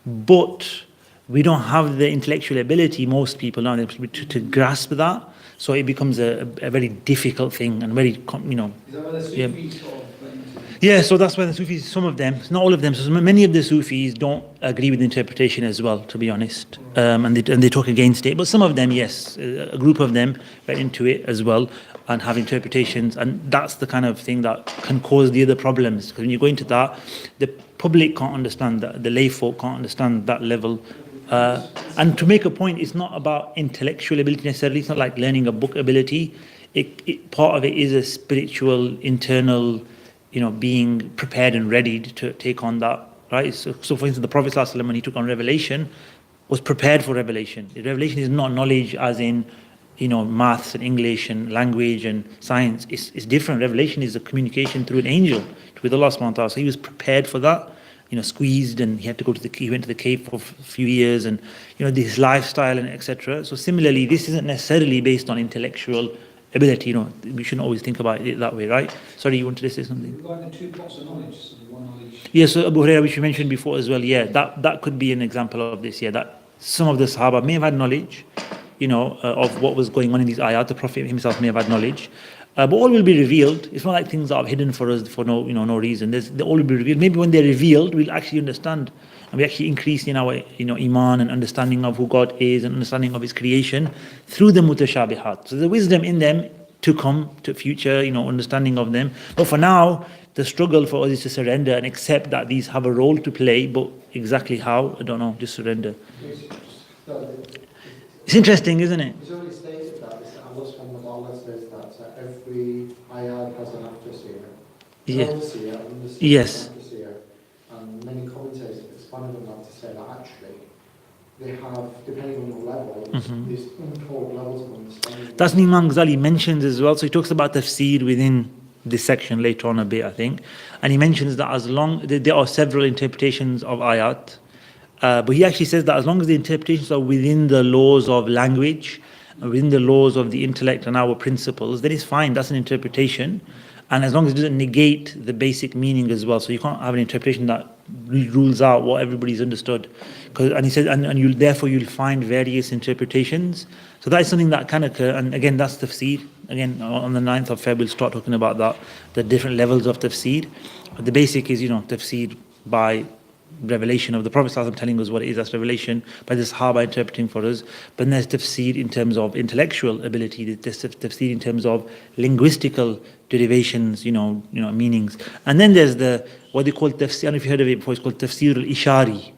But we don't have the intellectual ability, most people now, to grasp that, so it becomes a very difficult thing, and very Is that where the Sufis sort of Yeah, so that's why the Sufis, some of them, not all of them, so many of the Sufis don't agree with the interpretation as well, to be honest, and they talk against it. But some of them, yes, a group of them went into it as well and have interpretations, and that's the kind of thing that can cause the other problems. Because when you go into that, the public can't understand that, the lay folk can't understand that level. And to make a point, it's not about intellectual ability necessarily. It's not like learning a book ability. Part of it is a spiritual, internal, being prepared and ready to take on that, right? So for instance, the Prophet ﷺ, when he took on revelation, was prepared for revelation. Revelation is not knowledge as in, maths and English and language and science. It's different. Revelation is a communication through an angel with Allah subhanahu wa ta'ala. So he was prepared for that, squeezed, and he had to he went to the cave for a few years, and, his lifestyle and etc. So similarly, this isn't necessarily based on intellectual ability, we shouldn't always think about it that way, right? Sorry, you wanted to say something? Like the two pots of knowledge, so the one knowledge. Yeah, so Abu Hurairah, which you mentioned before as well, yeah, that could be an example of this, yeah, that some of the Sahaba may have had knowledge, of what was going on in these ayat. The Prophet himself may have had knowledge, but all will be revealed. It's not like things are hidden for us for no reason. They all will be revealed. Maybe when they're revealed, we'll actually understand, and we actually increase in our iman and understanding of who God is and understanding of His creation through the mutashabihat. So the wisdom in them to come to future, understanding of them. But for now, the struggle for us is to surrender and accept that these have a role to play. But exactly how, I don't know. Just surrender. It's interesting, isn't it? It's already stated that Allah subhanahu wa ta'ala says that every ayat has an afterseer. Yeah. Overseer, underseer, Yes. afterseer. And many commentators have expanded on that to say that actually they have, depending on the level, these untold levels of understanding. That's what Imam Ghazali mentions as well. So he talks about tafsir within this section later on a bit, I think. And he mentions that as long, there are several interpretations of ayat, but he actually says that as long as the interpretations are within the laws of language, within the laws of the intellect and our principles, then it's fine. That's an interpretation. And as long as it doesn't negate the basic meaning as well. So you can't have an interpretation that rules out what everybody's understood. And he said, and therefore you'll find various interpretations. So that is something that can occur. And again, that's tafsir. Again, on the 9th of Feb, we'll start talking about that, the different levels of tafsir. But the basic is, tafsir by revelation of the Prophet ﷺ telling us what it is, that's revelation, by the Sahaba interpreting for us. But then there's tafsir in terms of intellectual ability, there's tafsir in terms of linguistical derivations, meanings. And then there's what they call tafsir, I don't know if you heard of it before, it's called tafsir al-ishari.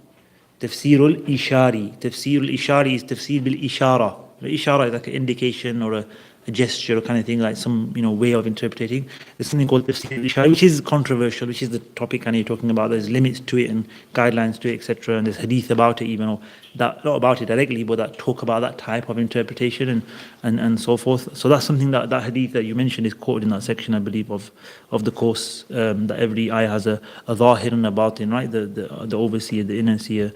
Tafsir al-ishari. Tafsir al-ishari is tafsir bil-ishara. Ishara is like an indication or a gesture kind of thing, like some way of interpreting. There's something called tafsir al-ishari, which is controversial, which is the topic you're talking about. There's limits to it and guidelines to it, etc. And there's hadith about it, even, or that, not about it directly, but that talk about that type of interpretation and so forth. So that's something that hadith that you mentioned is quoted in that section, I believe, of the course, that every ayah has a zahir and a batin, right? The overseer, the inner seer,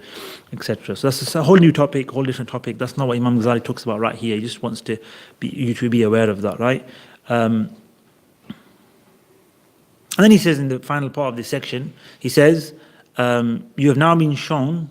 etc. So that's a whole new topic, whole different topic. That's not what Imam Ghazali talks about right here. He just wants you to be aware of that, right? And then he says in the final part of this section, he says, you have now been shown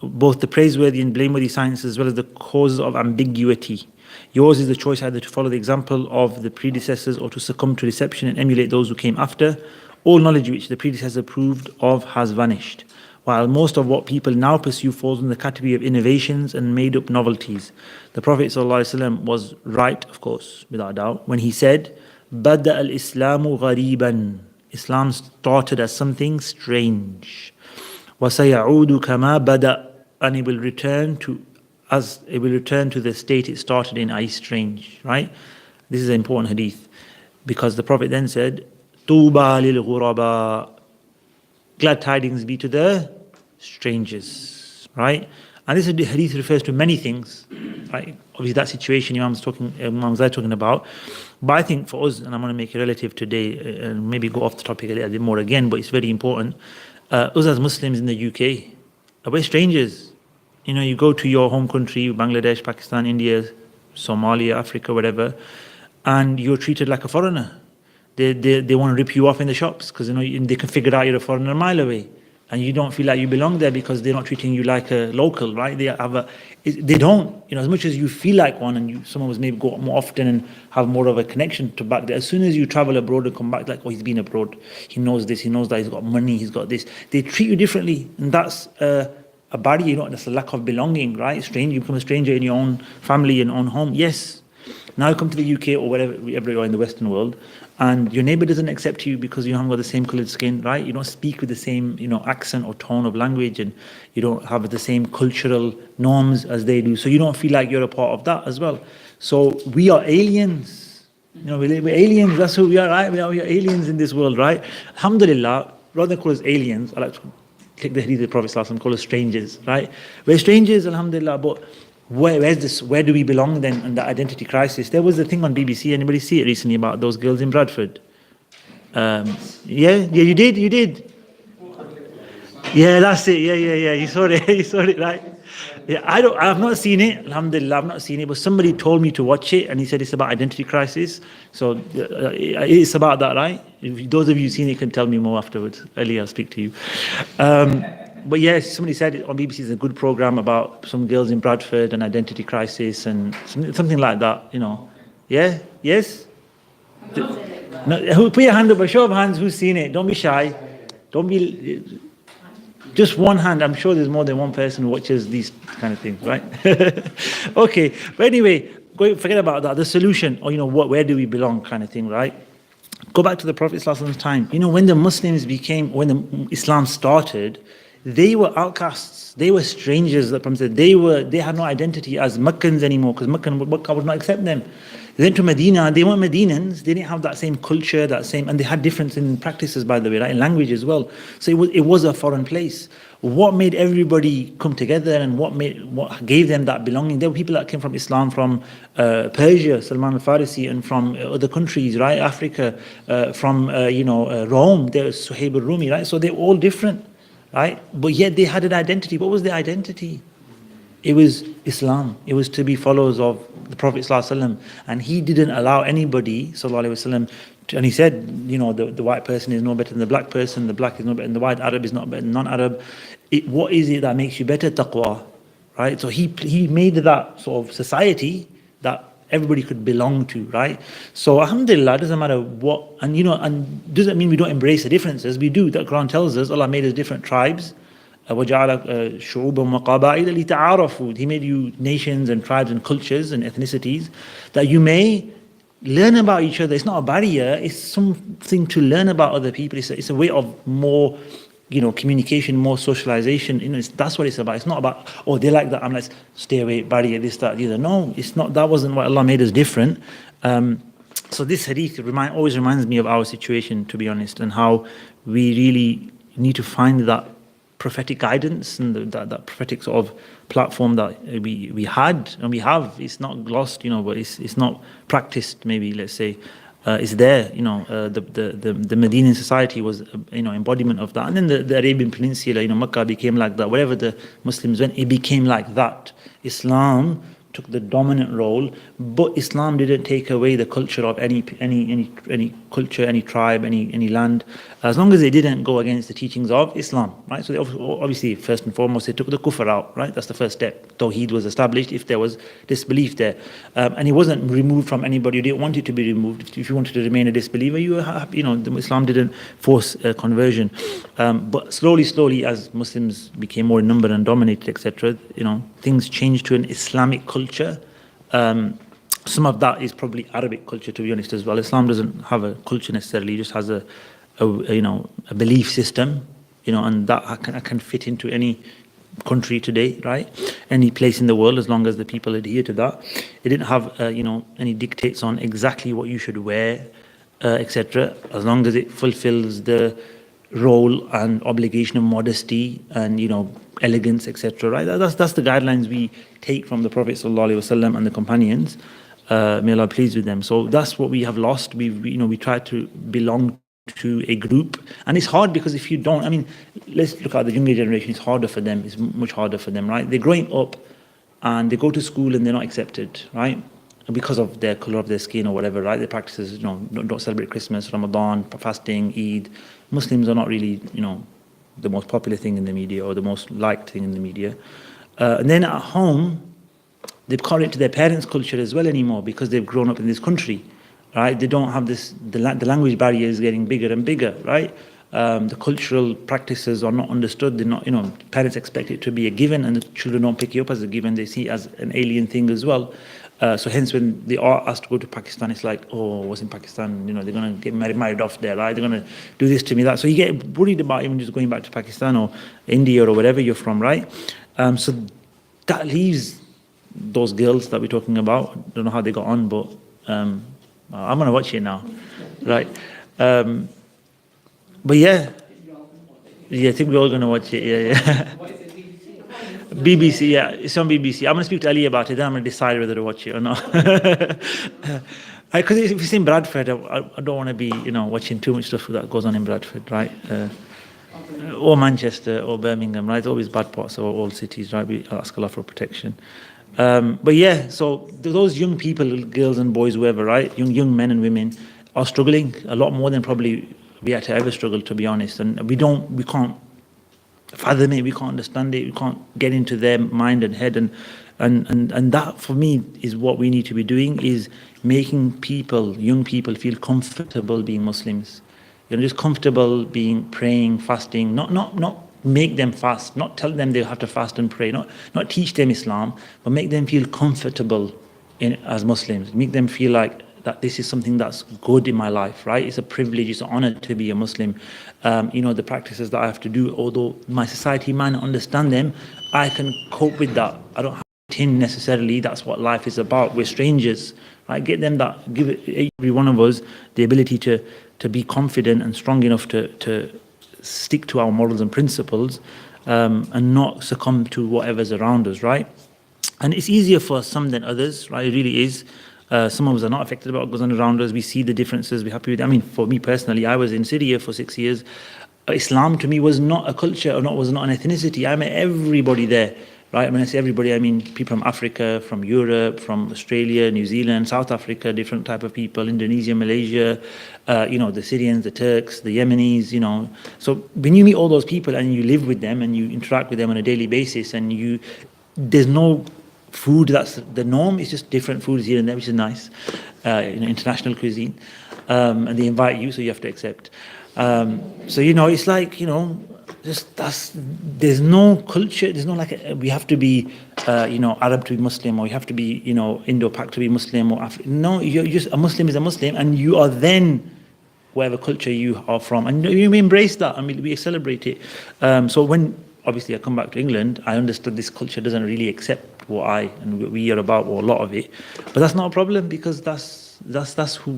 both the praiseworthy and blameworthy signs as well as the causes of ambiguity. Yours is the choice either to follow the example of the predecessors or to succumb to deception and emulate those who came after. All knowledge which the predecessor approved of has vanished, while most of what people now pursue falls in the category of innovations and made-up novelties. The Prophet ﷺ was right, of course, without doubt, when he said, "Bada al-Islamu ghariban." Islam started as something strange. وَسَيَعُودُ كَمَا بَدَأ, and it will return to the state it started in, i.e. strange, right? This is an important hadith, because the Prophet then said, طُوبَى لِلْغُرَبَى, glad tidings be to the strangers, right? And this hadith refers to many things, right? Obviously that situation Imam's talking about. But I think for us, and I'm going to make it relative today, and maybe go off the topic a little bit more again, but it's very important. Us as Muslims in the UK, we're strangers. You go to your home country, Bangladesh, Pakistan, India, Somalia, Africa, whatever, and you're treated like a foreigner. They want to rip you off in the shops because they can figure out you're a foreigner a mile away. and you don't feel like you belong there because they're not treating you like a local, right? They don't, as much as you feel like one, and someone was maybe go more often and have more of a connection to back there. As soon as you travel abroad and come back, like, oh, he's been abroad, he knows this, he knows that, he's got money, he's got this. They treat you differently, and that's a barrier, that's a lack of belonging, right? You become a stranger in your own family and own home. Yes. Now you come to the UK or wherever you are in the Western world, and your neighbor doesn't accept you because you haven't got the same colored skin, right? You don't speak with the same, accent or tone of language, and you don't have the same cultural norms as they do. So you don't feel like you're a part of that as well. So we are aliens. We're aliens. That's who we are, right? We are aliens in this world, right? Alhamdulillah, rather than call us aliens, I like to take the hadith of the Prophet ﷺ, call us strangers, right? We're strangers, alhamdulillah, but where's this? Where do we belong then in the identity crisis? There was a thing on BBC. Anybody see it recently about those girls in Bradford? Yeah, you did. Yeah, that's it. Yeah. You saw it, right? Yeah, I've not seen it. Alhamdulillah, I've not seen it. But somebody told me to watch it, and he said it's about identity crisis. So it's about that, right? If those of you who've seen it can tell me more afterwards. Ali, I'll speak to you. But yes, somebody said it on BBC is a good program about some girls in Bradford and identity crisis and something like that, Yeah? Yes? No, put your hand up, a show of hands, who's seen it? Don't be shy. Don't be... Just one hand. I'm sure there's more than one person who watches these kind of things, right? Okay. But anyway, forget about that. The solution, or, where do we belong kind of thing, right? Go back to the Prophet ﷺ's time. When the Muslims when the Islam started, they were outcasts. They were strangers. The Prophet said they had no identity as Meccans anymore, because Makkah would not accept them. They went to Medina. They weren't Medinans. They didn't have that same culture, and they had difference in practices, by the way, right, in language as well. So it was a foreign place. What made everybody come together, and what gave them that belonging? There were people that came from Islam from Persia, Salman al-Farisi, and from other countries, right, Africa, from Rome. There was Suhaib al-Rumi, right? So they're all different. Right? But yet they had an identity. What was their identity? It was Islam. It was to be followers of the Prophet ﷺ. And he didn't allow anybody, ﷺ, and he said, the white person is no better than the black person, the black is no better than the white, Arab is not better than non-Arab. What is it that makes you better? Taqwa. Right? So he made that sort of society that everybody could belong to, right? So alhamdulillah, it doesn't matter what, and doesn't mean we don't embrace the differences. We do. The Quran tells us Allah made us different tribes. وَجَعَلَ شُعُوبًا وَقَبَائِلَ لِتَعَارَفُوا. He made you nations and tribes and cultures and ethnicities that you may learn about each other. It's not a barrier. It's something to learn about other people. It's a way of more communication, more socialization. That's what it's about. It's not about, oh, they like that, I'm like, stay away, barrier, this, that, the other. No, it's not. That wasn't what Allah made us different. So this hadith always reminds me of our situation, to be honest, and how we really need to find that prophetic guidance and that prophetic sort of platform that we had and we have. It's not lost, but it's not practiced, maybe, let's say. Is there, the Medinan society was, embodiment of that. And then the Arabian Peninsula, Makkah became like that. Wherever the Muslims went, it became like that. Islam took the dominant role, but Islam didn't take away the culture of any culture, any tribe, any land, as long as they didn't go against the teachings of Islam, right? So they obviously, first and foremost, they took the kufr out, right? That's the first step. Tawheed was established if there was disbelief there, and it wasn't removed from anybody who didn't want it to be removed. If you wanted to remain a disbeliever, Islam didn't force conversion, but slowly, as Muslims became more in number and dominated, etc., things changed to an Islamic culture. Some of that is probably Arabic culture, to be honest, as well. Islam doesn't have a culture necessarily; it just has a belief system, and that can fit into any country today, right? Any place in the world, as long as the people adhere to that. It didn't have any dictates on exactly what you should wear, etc. As long as it fulfills the role and obligation of modesty and elegance, etc. Right? That's the guidelines we take from the Prophet ﷺ and the companions. May Allah please with them. So that's what we have lost. We try to belong to a group, and it's hard because if you don't, let's look at the younger generation. It's harder for them. It's much harder for them, right? They're growing up, and they go to school and they're not accepted, right? Because of their color of their skin or whatever, right? Their practices, don't celebrate Christmas, Ramadan, fasting, Eid. Muslims are not really, the most popular thing in the media or the most liked thing in the media. And then at home, they can't relate to their parents' culture as well anymore because they've grown up in this country, right? They don't have this, the language barrier is getting bigger and bigger, right? The cultural practices are not understood. They're not, parents expect it to be a given, and the children don't pick it up as a given. They see it as an alien thing as well. So hence when they are asked to go to Pakistan, it's like, oh, what's in Pakistan? They're going to get married off there, right? They're going to do this to me, that. So you get worried about even just going back to Pakistan or India or wherever you're from, right? So that leaves those girls that we're talking about. Don't know how they got on, but I'm going to watch it now, right? But yeah, I think we're all going to watch it, yeah. BBC, yeah, it's on BBC. I'm going to speak to Ali about it, then I'm going to decide whether to watch it or not. Because if it's in Bradford, I don't want to be, watching too much stuff that goes on in Bradford, right? Or Manchester or Birmingham, right? It's always bad parts of all cities, right? We ask Allah for protection. But yeah, so those young people, girls and boys, whoever, right? Young men and women are struggling a lot more than probably we had to ever struggle, to be honest. And we can't fathom it, we can't understand it, we can't get into their mind and head, and that for me is what we need to be doing, is making young people feel comfortable being Muslims. Just comfortable being praying, fasting, not make them fast, not tell them they have to fast and pray, not teach them Islam, but make them feel comfortable as Muslims, make them feel like that this is something that's good in my life, right? It's a privilege, it's an honor to be a Muslim. The practices that I have to do, although my society might not understand them, I can cope with that. I don't have to tin necessarily, that's what life is about. We're strangers, right? Give every one of us the ability to be confident and strong enough to stick to our morals and principles, and not succumb to whatever's around us, right? And it's easier for some than others, right? It really is. Some of us are not affected by what goes on around us. We see the differences. We're happy with it. I mean, for me personally, I was in Syria for 6 years. Islam to me was not a culture, was not an ethnicity. I met everybody there, right? When I say everybody, I mean people from Africa, from Europe, from Australia, New Zealand, South Africa, different type of people, Indonesia, Malaysia, the Syrians, the Turks, the Yemenis, So when you meet all those people and you live with them and you interact with them on a daily basis, and there's no food that's the norm, it's just different foods here and there, which is nice, international cuisine, and they invite you, so you have to accept. So it's like, there's no culture, there's no we have to be Arab to be Muslim, or you have to be Indo-Pak to be Muslim, or no, you're just a Muslim is a Muslim, and you are then whatever culture you are from, and you embrace that, and we celebrate it. So when obviously I come back to England, I understood this culture doesn't really accept what we are about, or a lot of it, but that's not a problem, because that's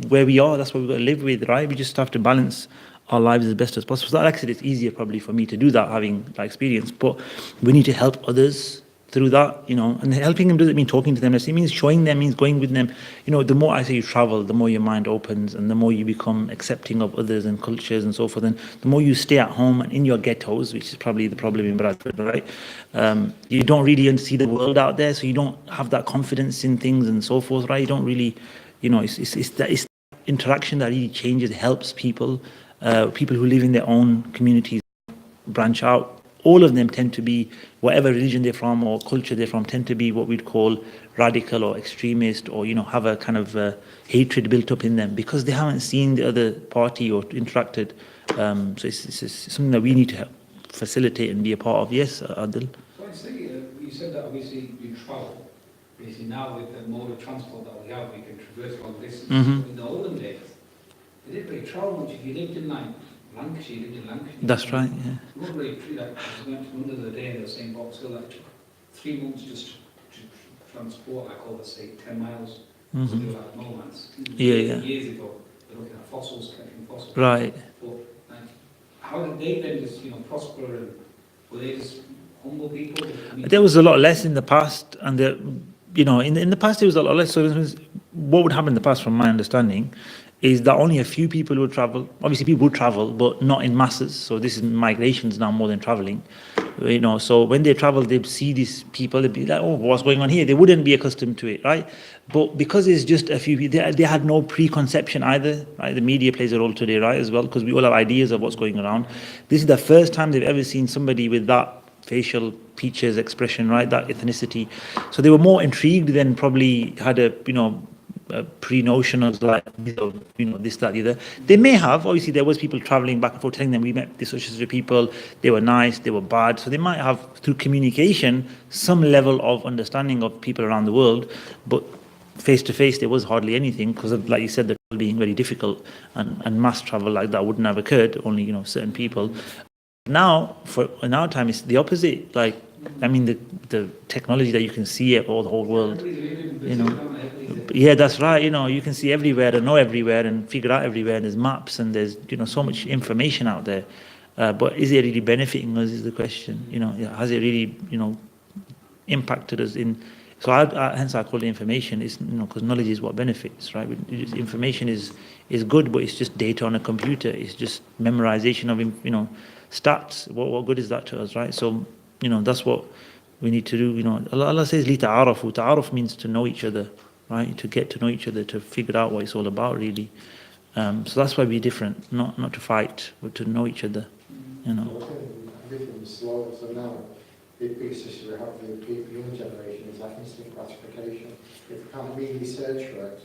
where we are, that's what we've got to live with, right? We just have to balance our lives as best as possible. So like I said, it's easier probably for me to do that, having that experience, but we need to help others through that, and helping them doesn't mean talking to them, it means showing them, means going with them. The more I say you travel, the more your mind opens, and the more you become accepting of others and cultures and so forth, and the more you stay at home and in your ghettos, which is probably the problem in Bradford, right? You don't really see the world out there, so you don't have that confidence in things and so forth, right? You don't really, it's that interaction that really changes, helps people who live in their own communities branch out. All of them tend to be, whatever religion they're from or culture they're from, tend to be what we'd call radical or extremist, or have a kind of hatred built up in them because they haven't seen the other party or interacted. So it's something that we need to help facilitate and be a part of. Yes, Adil? So I say, you said that obviously you travel. Basically now with the mode of transport that we have, we can traverse long distances. Mm-hmm. In the olden days, they didn't really travel much. If you lived in Lancashire, you lived in Lancashire. That's right, yeah. You wouldn't really treat that. I just went to one of the day, they were saying Box Hill, that took 3 months just to transport, like over, say, 10 miles. Mm-hmm. So they were like nomads. Yeah. Years ago, they're looking at fossils, collecting fossils. Right. But how did they then just, prosper, and were they just humble people? There was a lot less in the past, and in the past there was a lot less. So what would happen in the past, from my understanding, is that only a few people will travel. Obviously, people would travel, but not in masses. So this is migrations now more than traveling. So when they travel, they'd see these people, they'd be like, oh, what's going on here? They wouldn't be accustomed to it, right? But because it's just a few people, they had no preconception either, right? The media plays a role today, right, as well, because we all have ideas of what's going around. This is the first time they've ever seen somebody with that facial features, expression, right, that ethnicity. So they were more intrigued than probably had a pre-notion of like, this, that, the other. They may have, obviously there was people traveling back and forth telling them we met these social people, they were nice, they were bad. So they might have, through communication, some level of understanding of people around the world, but face to face there was hardly anything because of, like you said, the travel being very difficult, and mass travel like that wouldn't have occurred, only certain people. Now, in our time, it's the opposite. Like, I mean, the technology that you can see it all the whole world, Yeah, that's right. You can see everywhere and know everywhere and figure out everywhere. And there's maps and there's so much information out there. But is it really benefiting us? Is the question. Has it really impacted us in? So hence I call it information. It's because knowledge is what benefits, right? Information is good, but it's just data on a computer. It's just memorization of stats. What good is that to us, right? So that's what we need to do. Allah says li ta'arafu. Ta'aruf means to know each other, right? To get to know each other, to figure out what it's all about, really. So that's why we're different, not to fight, but to know each other. Everything's slow, so now the biggest issue we have with the young generation is like instant gratification. If you can't really search for it,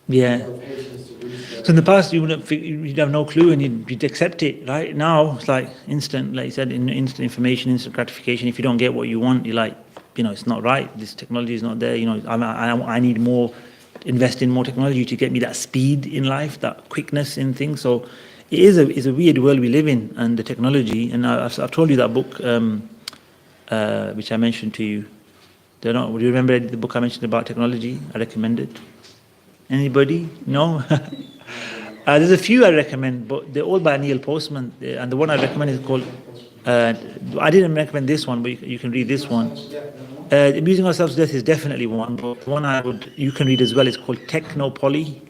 yeah. no patience to research. So in the past, you'd have no clue and you'd accept it, right? Now it's like instant, like you said, instant information, instant gratification. If you don't get what you want, you're like, it's not right. This technology is not there. I need more, invest in more technology to get me that speed in life, that quickness in things. So it is a weird world we live in, and the technology. And I've told you that book, which I mentioned to you. Do you remember the book I mentioned about technology? I recommend it. Anybody? No? There's a few I recommend, but they're all by Neil Postman. And the one I recommend is called, I didn't recommend this one, but you can read this one. Amusing Ourselves to Death is definitely one, but one you can read as well is called Technopoly.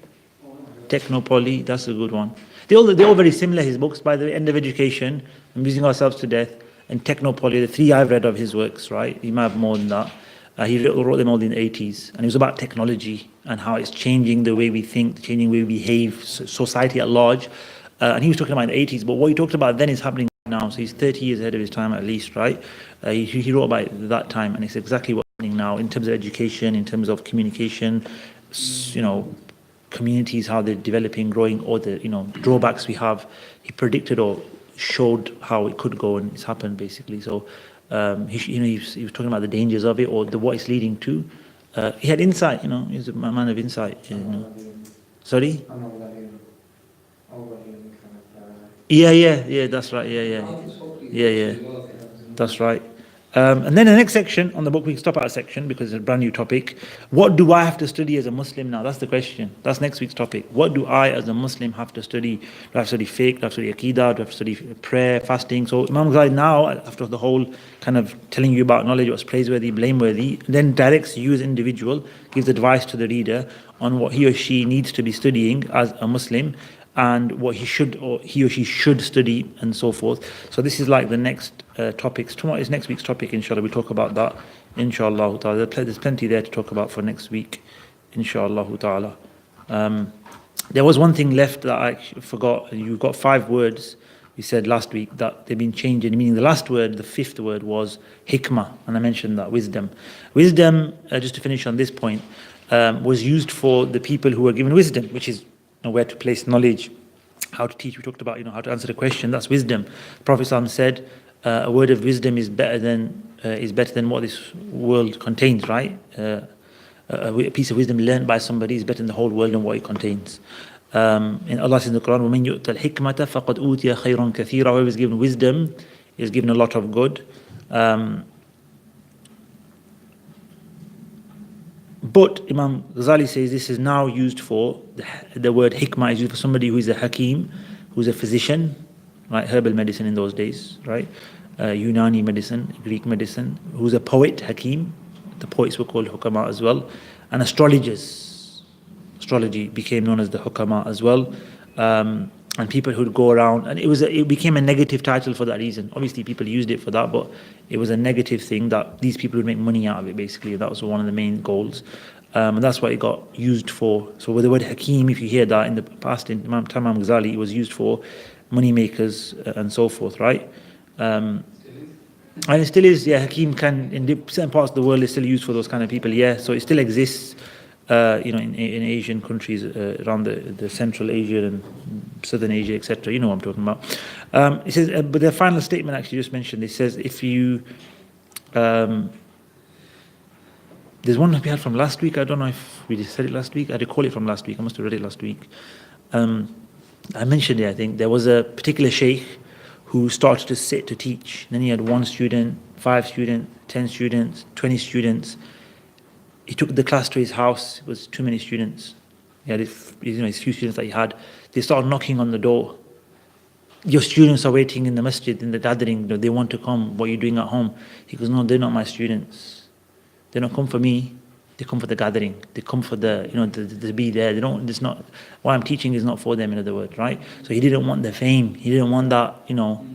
Technopoly, that's a good one. They're all very similar, his books, by the End of Education, Amusing Ourselves to Death, and Technopoly, the three I've read of his works, right? He might have more than that. He wrote them all in the 80s, and it was about technology and how it's changing the way we think, changing the way we behave, society at large. And he was talking about in the 80s, but what he talked about then is happening now. So he's 30 years ahead of his time at least, right? He wrote about it that time, and it's exactly what's happening now in terms of education, in terms of communication, communities, how they're developing, growing, all the drawbacks we have. He predicted or showed how it could go, and it's happened basically. So he was talking about the dangers of it or what it's leading to. He had insight, he's a man of insight. Sorry? Yeah, that's right. Yeah, that's right. And then the next section on the book, we can stop at a section because it's a brand new topic. What do I have to study as a Muslim now? That's the question. That's next week's topic. What do I as a Muslim have to study? Do I have to study fiqh? Do I have to study aqidah? Do I have to study prayer, fasting? So Imam Ghazali now, after the whole kind of telling you about knowledge, what's praiseworthy, blameworthy, then directs you as an individual, gives advice to the reader on what he or she needs to be studying as a Muslim, and what he or she should study, and so forth. So this is like the next topics. Tomorrow is next week's topic, inshallah. We'll talk about that, inshallah ta'ala. There's plenty there to talk about for next week, inshallah ta'ala. There was one thing left that I forgot. You've got 5 words, we said last week, that they've been changed, meaning the last word, the 5th word, was hikmah, and I mentioned that, wisdom. Wisdom, just to finish on this point, was used for the people who were given wisdom, which is where to place knowledge, how to teach. We talked about how to answer the question. That's wisdom. The Prophet ﷺ said a word of wisdom is better than what this world contains, right? A piece of wisdom learned by somebody is better than the whole world and what it contains. And Allah says in the Quran, وَمَنْ يُؤْتَ الْحِكْمَةَ فَقَدْ أُوتِيَ خَيْرًا كَثِيرًا. Whoever is given wisdom is given a lot of good. But Imam Ghazali says this is now used for, the word hikmah is used for somebody who is a hakim, who's a physician, right? Herbal medicine in those days, right? Unani medicine, Greek medicine, who's a poet, hakim. The poets were called hukama as well. And astrologers astrology became known as the hukama as well. And people who'd go around, and it became a negative title for that reason. Obviously, people used it for that, but it was a negative thing that these people would make money out of it. Basically, that was one of the main goals, and that's what it got used for. So, with the word Hakim, if you hear that in the past, in Imam Ghazali, it was used for money makers and so forth, right? And it still is. Yeah, Hakim can in certain parts of the world is still used for those kind of people. Yeah, so it still exists. In Asian countries around the Central Asia and Southern Asia, etc. You know what I'm talking about. It says, but the final statement actually just mentioned. It says, if you, there's one we had from last week. I don't know if we just said it last week. I recall it from last week. I must have read it last week. I mentioned it. I think there was a particular sheikh who started to sit to teach. Then he had 1 student, 5 students, 10 students, 20 students. He took the class to his house. It was too many students. He had his few students that he had. They started knocking on the door. Your students are waiting in the masjid, in the gathering. They want to come. What are you doing at home? He goes, no, they're not my students. They don't come for me. They come for the gathering. They come for to be there. They don't. It's not. What I'm teaching is not for them. In other words, right? So he didn't want the fame. He didn't want that.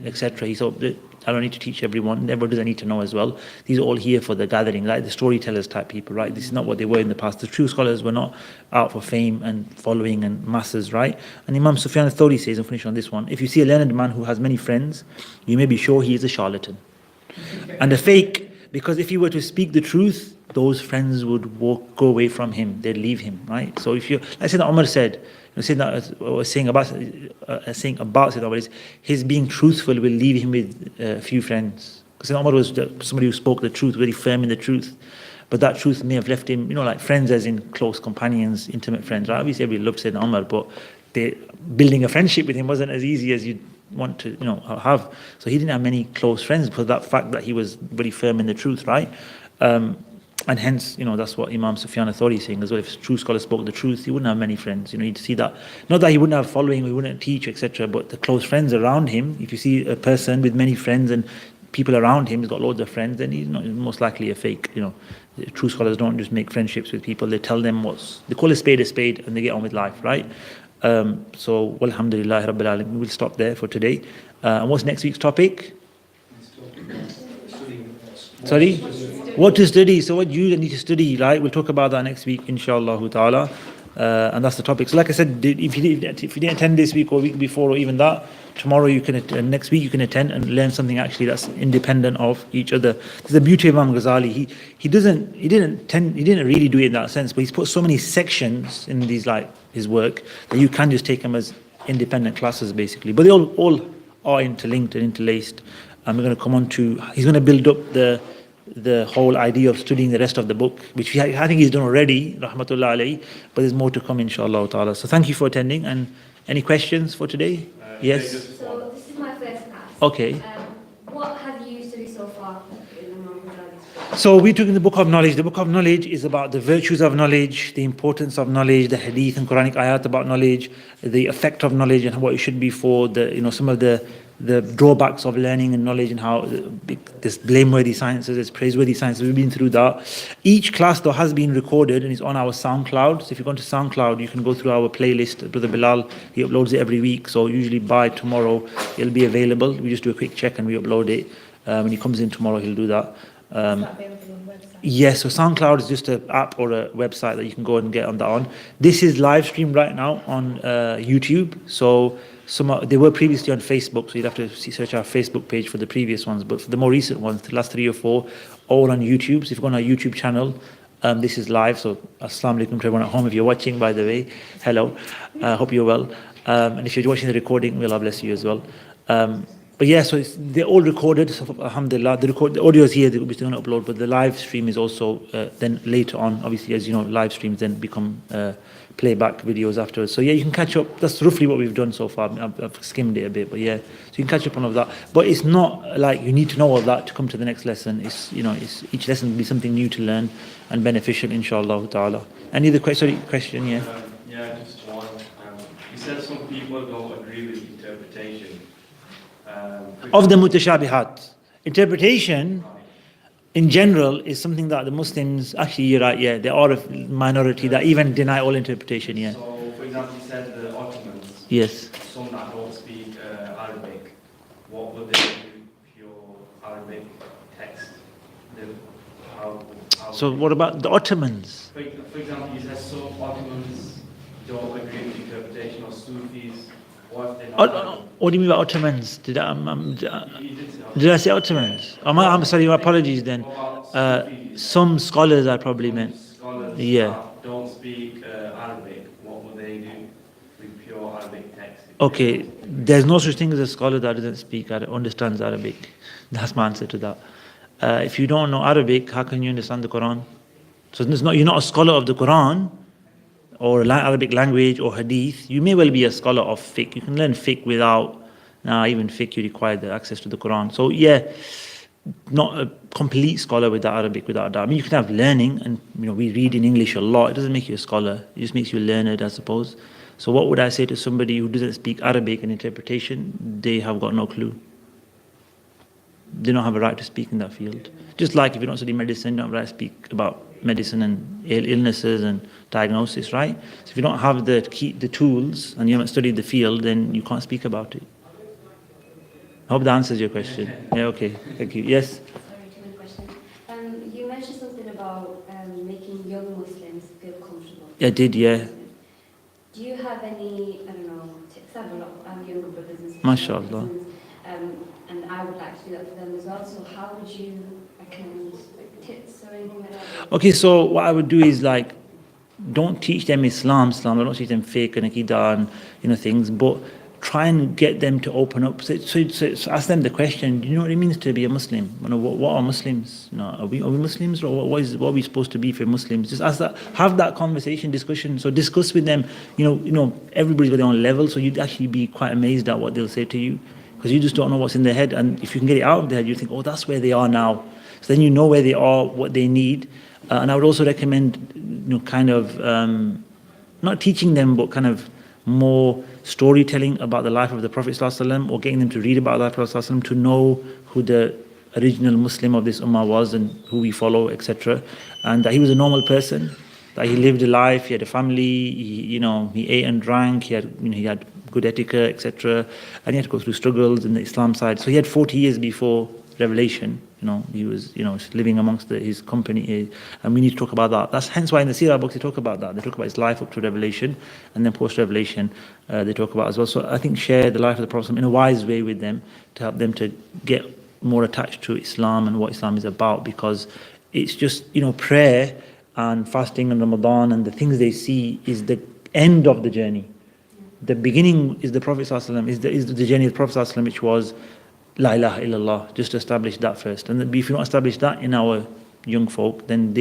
Etc. He thought, I don't need to teach everyone. Everyone doesn't need to know as well. These are all here for the gathering, like the storytellers type people, right? This is not what they were in the past. The true scholars were not out for fame and following and masses, right? And Imam Sufyan al-Thawri says, and finish on this one, if you see a learned man who has many friends, you may be sure he is a charlatan. And a fake, because if he were to speak the truth, those friends would go away from him. They'd leave him, right? So if let's say that Umar said, saying about Sayyidina Umar is his being truthful will leave him with a few friends. Because Sayyidina Umar was somebody who spoke the truth, very firm in the truth. But that truth may have left him, like friends as in close companions, intimate friends, right? Obviously everybody loved Sayyidina Umar, but building a friendship with him wasn't as easy as you'd want to, have. So he didn't have many close friends because of that fact that he was very firm in the truth, right? And hence, that's what Imam Sufyan al-Thawri is saying as well. If true scholars spoke the truth, he wouldn't have many friends. You'd see that. Not that he wouldn't have following, he wouldn't teach, etc. But the close friends around him, if you see a person with many friends and people around him, he's got loads of friends, then he's most likely a fake. True scholars don't just make friendships with people. They tell them they call a spade, and they get on with life, right? So, alhamdulillah, Rabbil Alamin. We'll stop there for today. And what's next week's topic? Sorry? What to study? So what you need to study, right? We'll talk about that next week, inshallah ta'ala. And that's the topic. So like I said, if you didn't attend this week or week before or even that, tomorrow you can next week you can attend and learn something actually that's independent of each other. There's the beauty of Imam Ghazali. He didn't really do it in that sense, but he's put so many sections in these his work that you can just take them as independent classes basically. But they all are interlinked and interlaced. And we're going to come on to, he's going to build up the whole idea of studying the rest of the book, which I think he's done already, rahmatullah alayhi, but there's more to come, inshallah ta'ala. So thank you for attending, and any questions for today? Yes? So this is my first class. Okay. What have you studied so far in Imam Ghazali's book? So we took in the Book of Knowledge. The Book of Knowledge is about the virtues of knowledge, the importance of knowledge, the hadith and Quranic ayat about knowledge, the effect of knowledge and what it should be for, some of the drawbacks of learning and knowledge and how there's blameworthy sciences, there's praiseworthy sciences. We've been through that. Each class though has been recorded and is on our SoundCloud. So if you go to SoundCloud, you can go through our playlist. Brother Bilal, he uploads it every week. So usually by tomorrow, it'll be available. We just do a quick check and we upload it. When he comes in tomorrow, he'll do that. Is that available on the website? Yes, so SoundCloud is just an app or a website that you can go and get on that on. This is live streamed right now on YouTube. So they were previously on Facebook, so you'd have to search our Facebook page for the previous ones. But for the more recent ones, the last 3 or 4, all on YouTube. So if you go on our YouTube channel, this is live. So assalamu alaikum to everyone at home. If you're watching, by the way, hello. Hope you're well. And if you're watching the recording, may Allah bless you as well. But yeah, so they're all recorded. So alhamdulillah, the audio is here. We're still going to upload, but the live stream is also then later on. Obviously, as you know, live streams then become playback videos afterwards. So yeah, you can catch up. That's roughly what we've done so far. I've skimmed it a bit, but yeah, so you can catch up on all of that. But it's not like you need to know all of that to come to the next lesson. It's each lesson will be something new to learn and beneficial, inshallah ta'ala. Any other question? Yeah. Yeah, just one. You said some people don't agree with interpretation. Of the mutashabihat. Interpretation, in general, is something that the Muslims, actually you're right, yeah, there are a minority that even deny all interpretation, yeah. So, for example, you said the Ottomans, Yes. some that don't speak Arabic, what would they do pure Arabic text? The, how So what about the Ottomans? for example, you said some Ottomans don't agree with the interpretation of Sufis. What if they're not Arabic? What do you mean by Ottomans? You did say Did I say Ottomans? I'm sorry, my apologies then. What about Sufis? Some scholars I probably Some meant. scholars Yeah. that don't speak Arabic, what would they do with pure Arabic text? Okay, there's no such thing as a scholar that doesn't speak understands Arabic. That's my answer to that. If you don't know Arabic, how can you understand the Quran? So you're not a scholar of the Quran or Arabic language or Hadith. You may well be a scholar of fiqh. You can learn fiqh without, even fiqh you require the access to the Quran. So yeah, not a complete scholar without Arabic, without that. I mean, you can have learning, and we read in English a lot. It doesn't make you a scholar. It just makes you a learned, I suppose. So what would I say to somebody who doesn't speak Arabic and interpretation? They have got no clue. They don't have a right to speak in that field. Just like if you don't study medicine, you don't have a right to speak about medicine and illnesses and diagnosis, right? So if you don't have the tools and you haven't studied the field, then you can't speak about it. I hope that answers your question. Yeah, okay. Thank you. Yes? Sorry, too many questions. You mentioned something about making young Muslims feel comfortable. I did, yeah. Do you have any, I don't know, tips? I have a lot of younger brothers and sisters. MashaAllah. And I would like to do that for them as well. So how would you recommend tips or anything like that? Okay, so what I would do is don't teach them Islam, don't teach them fiqh and Aqidah and things, but try and get them to open up. So ask them the question, do you know what it means to be a Muslim? What are Muslims? Are we Muslims, or what are we supposed to be for Muslims? Just ask that, have that conversation, discussion. So discuss with them, everybody's got their own level, so you'd actually be quite amazed at what they'll say to you, because you just don't know what's in their head. And if you can get it out of their head, you think, oh, that's where they are now. So then you know where they are, what they need. And I would also recommend, not teaching them, but kind of more storytelling about the life of the Prophet ﷺ, or getting them to read about the life of the Prophet ﷺ, to know who the original Muslim of this ummah was and who we follow, etc. And that he was a normal person, that he lived a life, he had a family, he ate and drank, he had good etiquette, etc. And he had to go through struggles in the Islam side. So he had 40 years before revelation. He was, living amongst his company, and we need to talk about that. That's hence why in the Sirah books they talk about that. They talk about his life up to revelation, and then post-revelation they talk about as well. So I think share the life of the Prophet in a wise way with them, to help them to get more attached to Islam and what Islam is about, because it's just, prayer and fasting and Ramadan and the things they see is the end of the journey. The beginning is the Prophet ﷺ, is the journey of the Prophet ﷺ, which was La ilaha illallah. Just to establish that first. And if you don't establish that in our young folk, then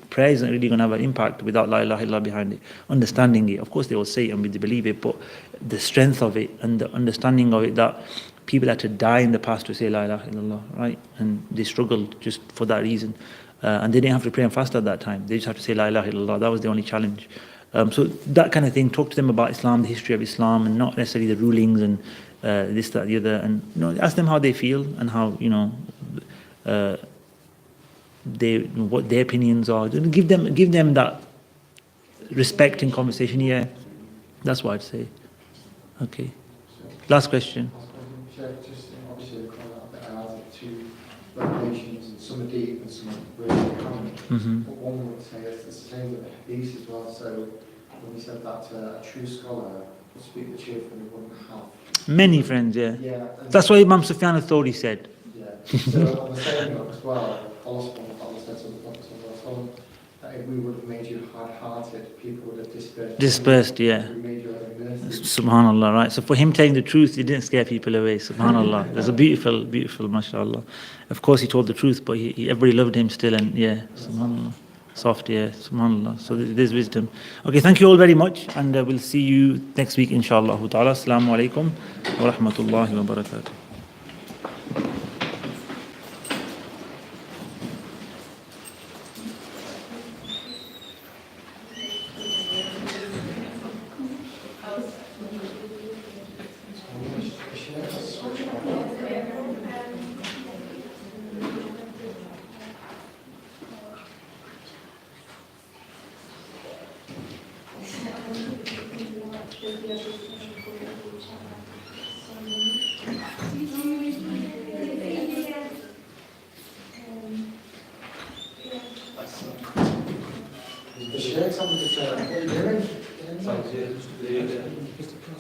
prayer isn't really going to have an impact without La ilaha illallah behind it. Understanding it. Of course they will say it and they believe it, but the strength of it and the understanding of it, that people had to die in the past to say La ilaha illallah, right? And they struggled just for that reason. And they didn't have to pray and fast at that time. They just had to say La ilaha illallah. That was the only challenge. So that kind of thing, talk to them about Islam, the history of Islam, and not necessarily the rulings and this, that, the other, and ask them how they feel and how what their opinions are. Give them that respect in conversation. Yeah, that's what I'd say. Okay, last question. Just obviously the Quran has two revelations, and some are deep and some are really common. But one would say it's the same with the Hadith as well. So when we said that a true scholar would speak the truth and wouldn't have many friends. Yeah. That's what Imam Sufyan al-Thawri said. Yeah. So on the same note as well, Allah subhanahu wa ta'ala said to the Prophet that if we would have made you hard-hearted, people would have dispersed. Dispersed, yeah. We made you mercy. Subhanallah, right? So for him telling the truth, he didn't scare people away. Subhanallah. There's a beautiful, mashallah. Of course, he told the truth, but everybody loved him still, and yeah, subhanallah. Soft, yeah, subhanallah. So there's wisdom. Okay, thank you all very much, and we'll see you next week, inshallah ta'ala. Assalamu alaikum wa rahmatullahi wa barakatuh. The sheikhs haven't decided what they're doing.